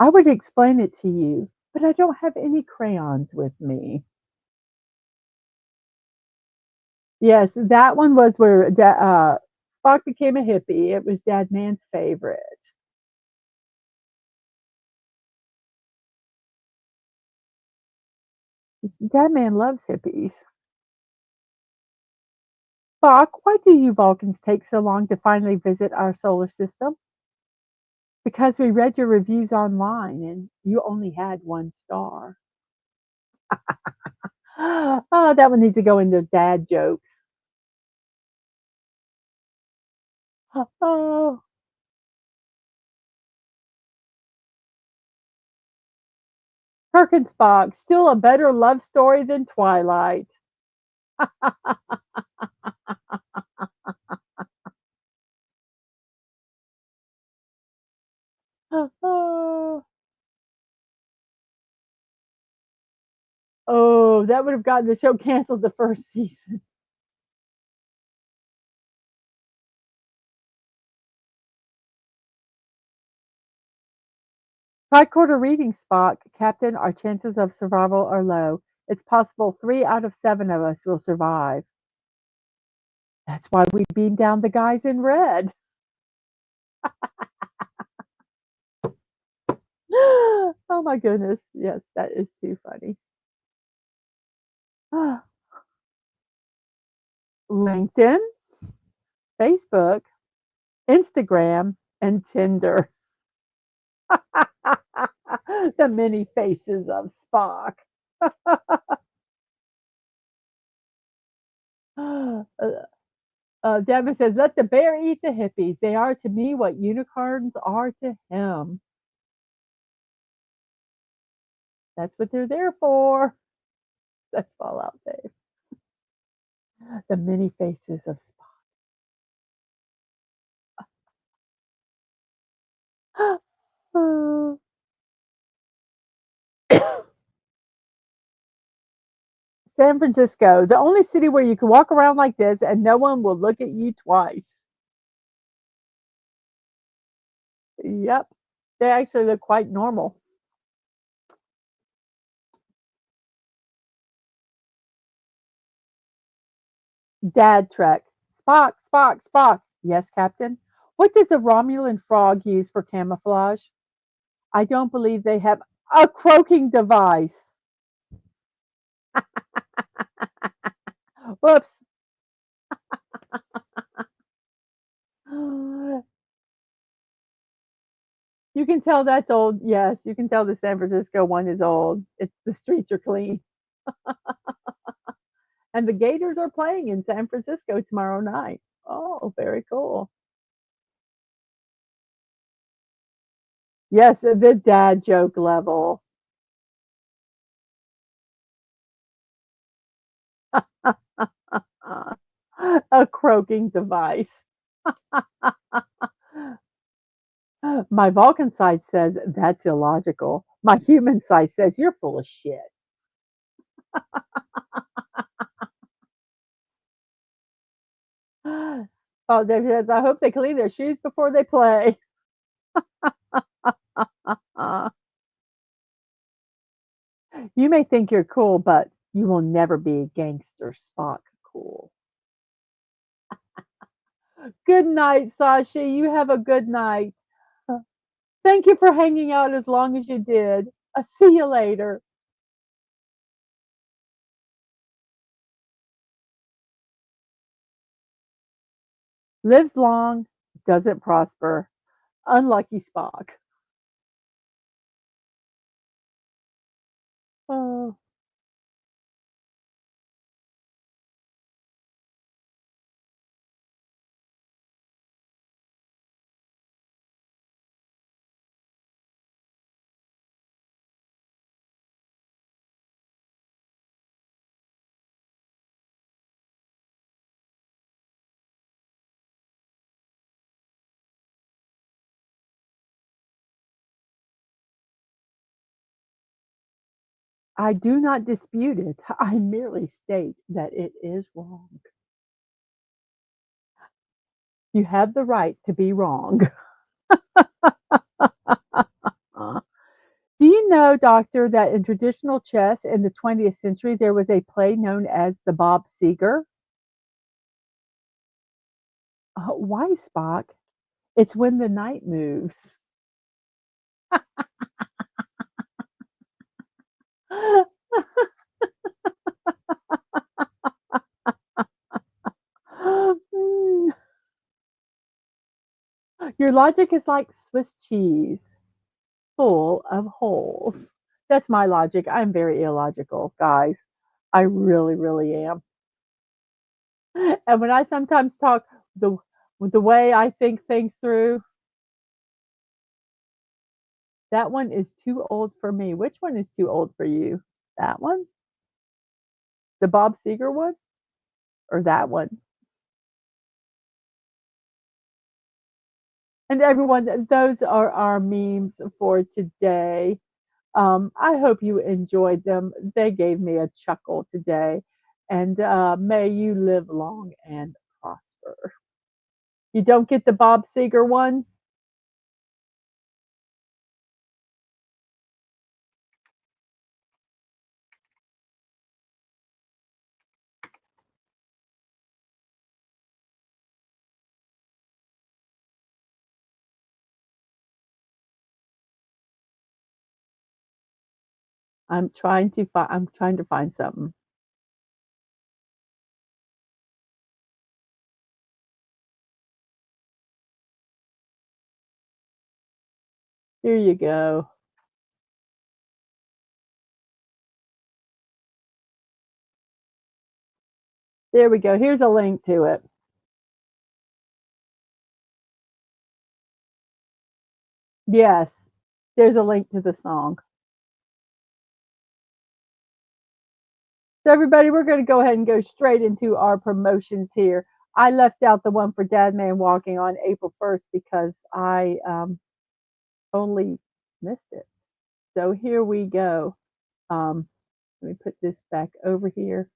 I would explain it to you, but I don't have any crayons with me. Yes, that one was where Spock became a hippie. It was Dad Man's favorite. Dad Man loves hippies. Spock, why do you Vulcans take so long to finally visit our solar system? Because we read your reviews online and you only had 1 star. Oh, that one needs to go into dad jokes. Oh, Kirk and Spock, still a better love story than Twilight. Oh, that would have gotten the show canceled the first season. Tricorder reading, Spock. Captain, our chances of survival are low. It's possible 3 out of 7 of us will survive. That's why we beam down the guys in red. Oh my goodness. Yes, that is too funny. LinkedIn, Facebook, Instagram, and Tinder. The many faces of Spock. Devin says, "Let the bear eat the hippies. They are to me what unicorns are to him. That's what they're there for." That's Fallout Dave. The many faces of Spock. San Francisco, the only city where you can walk around like this and no one will look at you twice. Yep. They actually look quite normal. Dad Trek. Spock, Spock, Spock. Yes, Captain. What does a Romulan frog use for camouflage? I don't believe they have a croaking device. Whoops. You can tell that's old. Yes, you can tell the San Francisco one is old. It's the streets are clean. And the Gators are playing in San Francisco tomorrow night. Oh, very cool. Yes, the dad joke level. A croaking device. My Vulcan side says that's illogical. My human side says you're full of shit. Oh, there says I hope they clean their shoes before they play. You may think you're cool, but you will never be a gangster Spock cool. Good night, Sashi. You have a good night. Thank you for hanging out as long as you did. See you later. Lives long, doesn't prosper. Unlucky Spock. Oh. I do not dispute it. I merely state that it is wrong. You have the right to be wrong. Do you know, Doctor, that in traditional chess in the 20th century there was a play known as the Bob Seger? Why, Spock? It's when the knight moves. Your logic is like Swiss cheese, full of holes. That's my logic. I'm very illogical, guys. I really, really am. And when I sometimes talk the way I think things through, that one is too old for me. Which one is too old for you? That one? The Bob Seger one? Or that one? And everyone, those are our memes for today. I hope you enjoyed them. They gave me a chuckle today. And may you live long and prosper. You don't get the Bob Seger one? I'm trying to find something. Here you go. There we go. Here's a link to it. Yes, there's a link to the song. So everybody, we're going to go ahead and go straight into our promotions here. I left out the one for Dad Man Walking on April 1st because I only missed it. So here we go. Let me put this back over here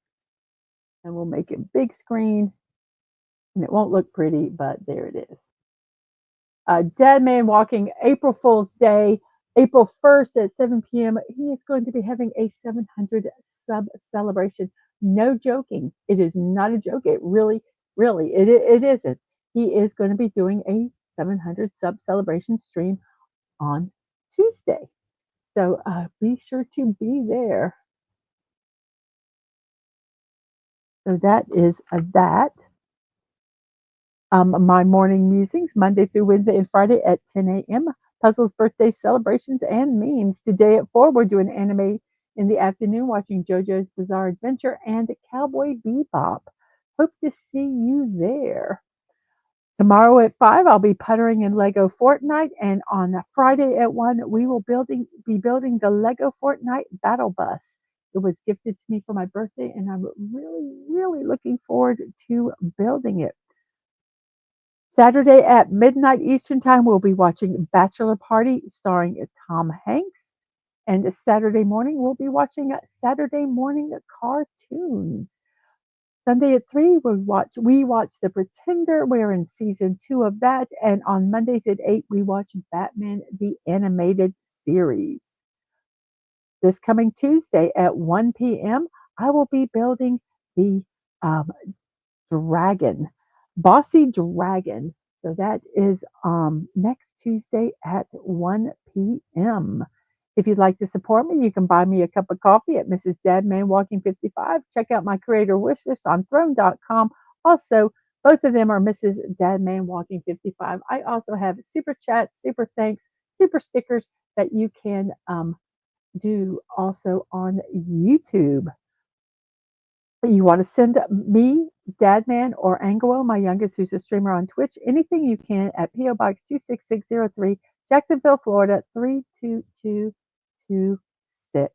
and we'll make it big screen. And it won't look pretty, but there it is. Dead Man Walking, April Fool's Day, April 1st at 7 p.m. He is going to be having a 700 sub celebration. No joking. It is not a joke. It really, it isn't. He is going to be doing a 700 sub celebration stream on Tuesday. So be sure to be there. So that is that. My morning musings, Monday through Wednesday and Friday at 10 a.m. Puzzles, birthday celebrations, and memes. Today at 4, we're doing anime in the afternoon, watching JoJo's Bizarre Adventure and Cowboy Bebop. Hope to see you there. Tomorrow at 5, I'll be puttering in Lego Fortnite, and on Friday at 1, we will be building the Lego Fortnite Battle Bus. It was gifted to me for my birthday, and I'm really looking forward to building it. Saturday at midnight Eastern Time, we'll be watching Bachelor Party starring Tom Hanks. And Saturday morning, we'll be watching Saturday morning cartoons. Sunday at 3, we watch The Pretender. We're in season 2 of that. And on Mondays at 8, we watch Batman the Animated Series. This coming Tuesday at 1 p.m., I will be building the dragon, Bossy Dragon. So that is next Tuesday at 1 p.m. If you'd like to support me, you can buy me a cup of coffee at Mrs.DadmanWalking55. Check out my creator wish list on Throne.com. Also, both of them are Mrs.DadmanWalking55. I also have super chats, super thanks, super stickers that you can do also on YouTube. You want to send me, Dadman, or Angelo, my youngest, who's a streamer on Twitch, anything you can at P.O. Box 26603, Jacksonville, Florida 32226.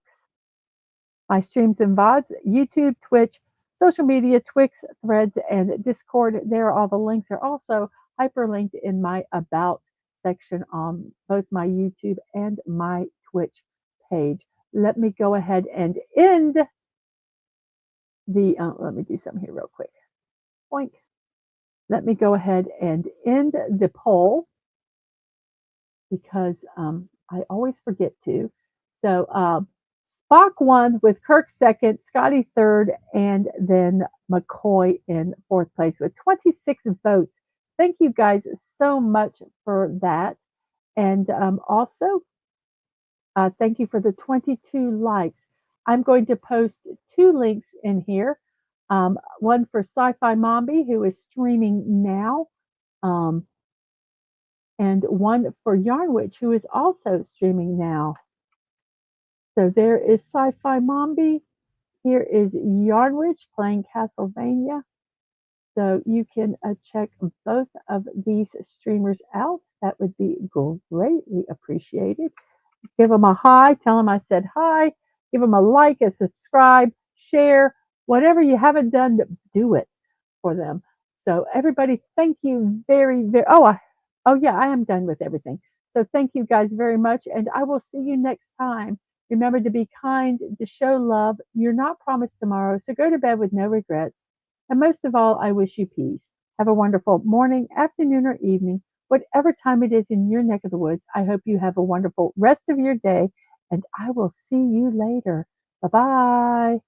My streams and VODs, YouTube, Twitch, social media, Twix, Threads, and Discord. There, all the links are also hyperlinked in my About section on both my YouTube and my Twitch page. Let me go ahead and end let me do something here real quick. Boink. Let me go ahead and end the poll because I always forget to. So Spock won with Kirk second, Scotty third, and then McCoy in fourth place with 26 votes. Thank you guys so much for that. And also, thank you for the 22 likes. I'm going to post 2 links in here. One for Sci-Fi Mombi, who is streaming now, and one for Yarn Witch, who is also streaming now. So there is Sci-Fi Mombi. Here is Yarn Witch playing Castlevania. So you can check both of these streamers out. That would be greatly appreciated. Give them a hi. Tell them I said hi. Give them a like, a subscribe, share. Whatever you haven't done, do it for them. So everybody, thank you very. Oh yeah, I am done with everything. So thank you guys very much, and I will see you next time. Remember to be kind, to show love. You're not promised tomorrow, so go to bed with no regrets. And most of all, I wish you peace. Have a wonderful morning, afternoon, or evening, whatever time it is in your neck of the woods. I hope you have a wonderful rest of your day, and I will see you later. Bye-bye.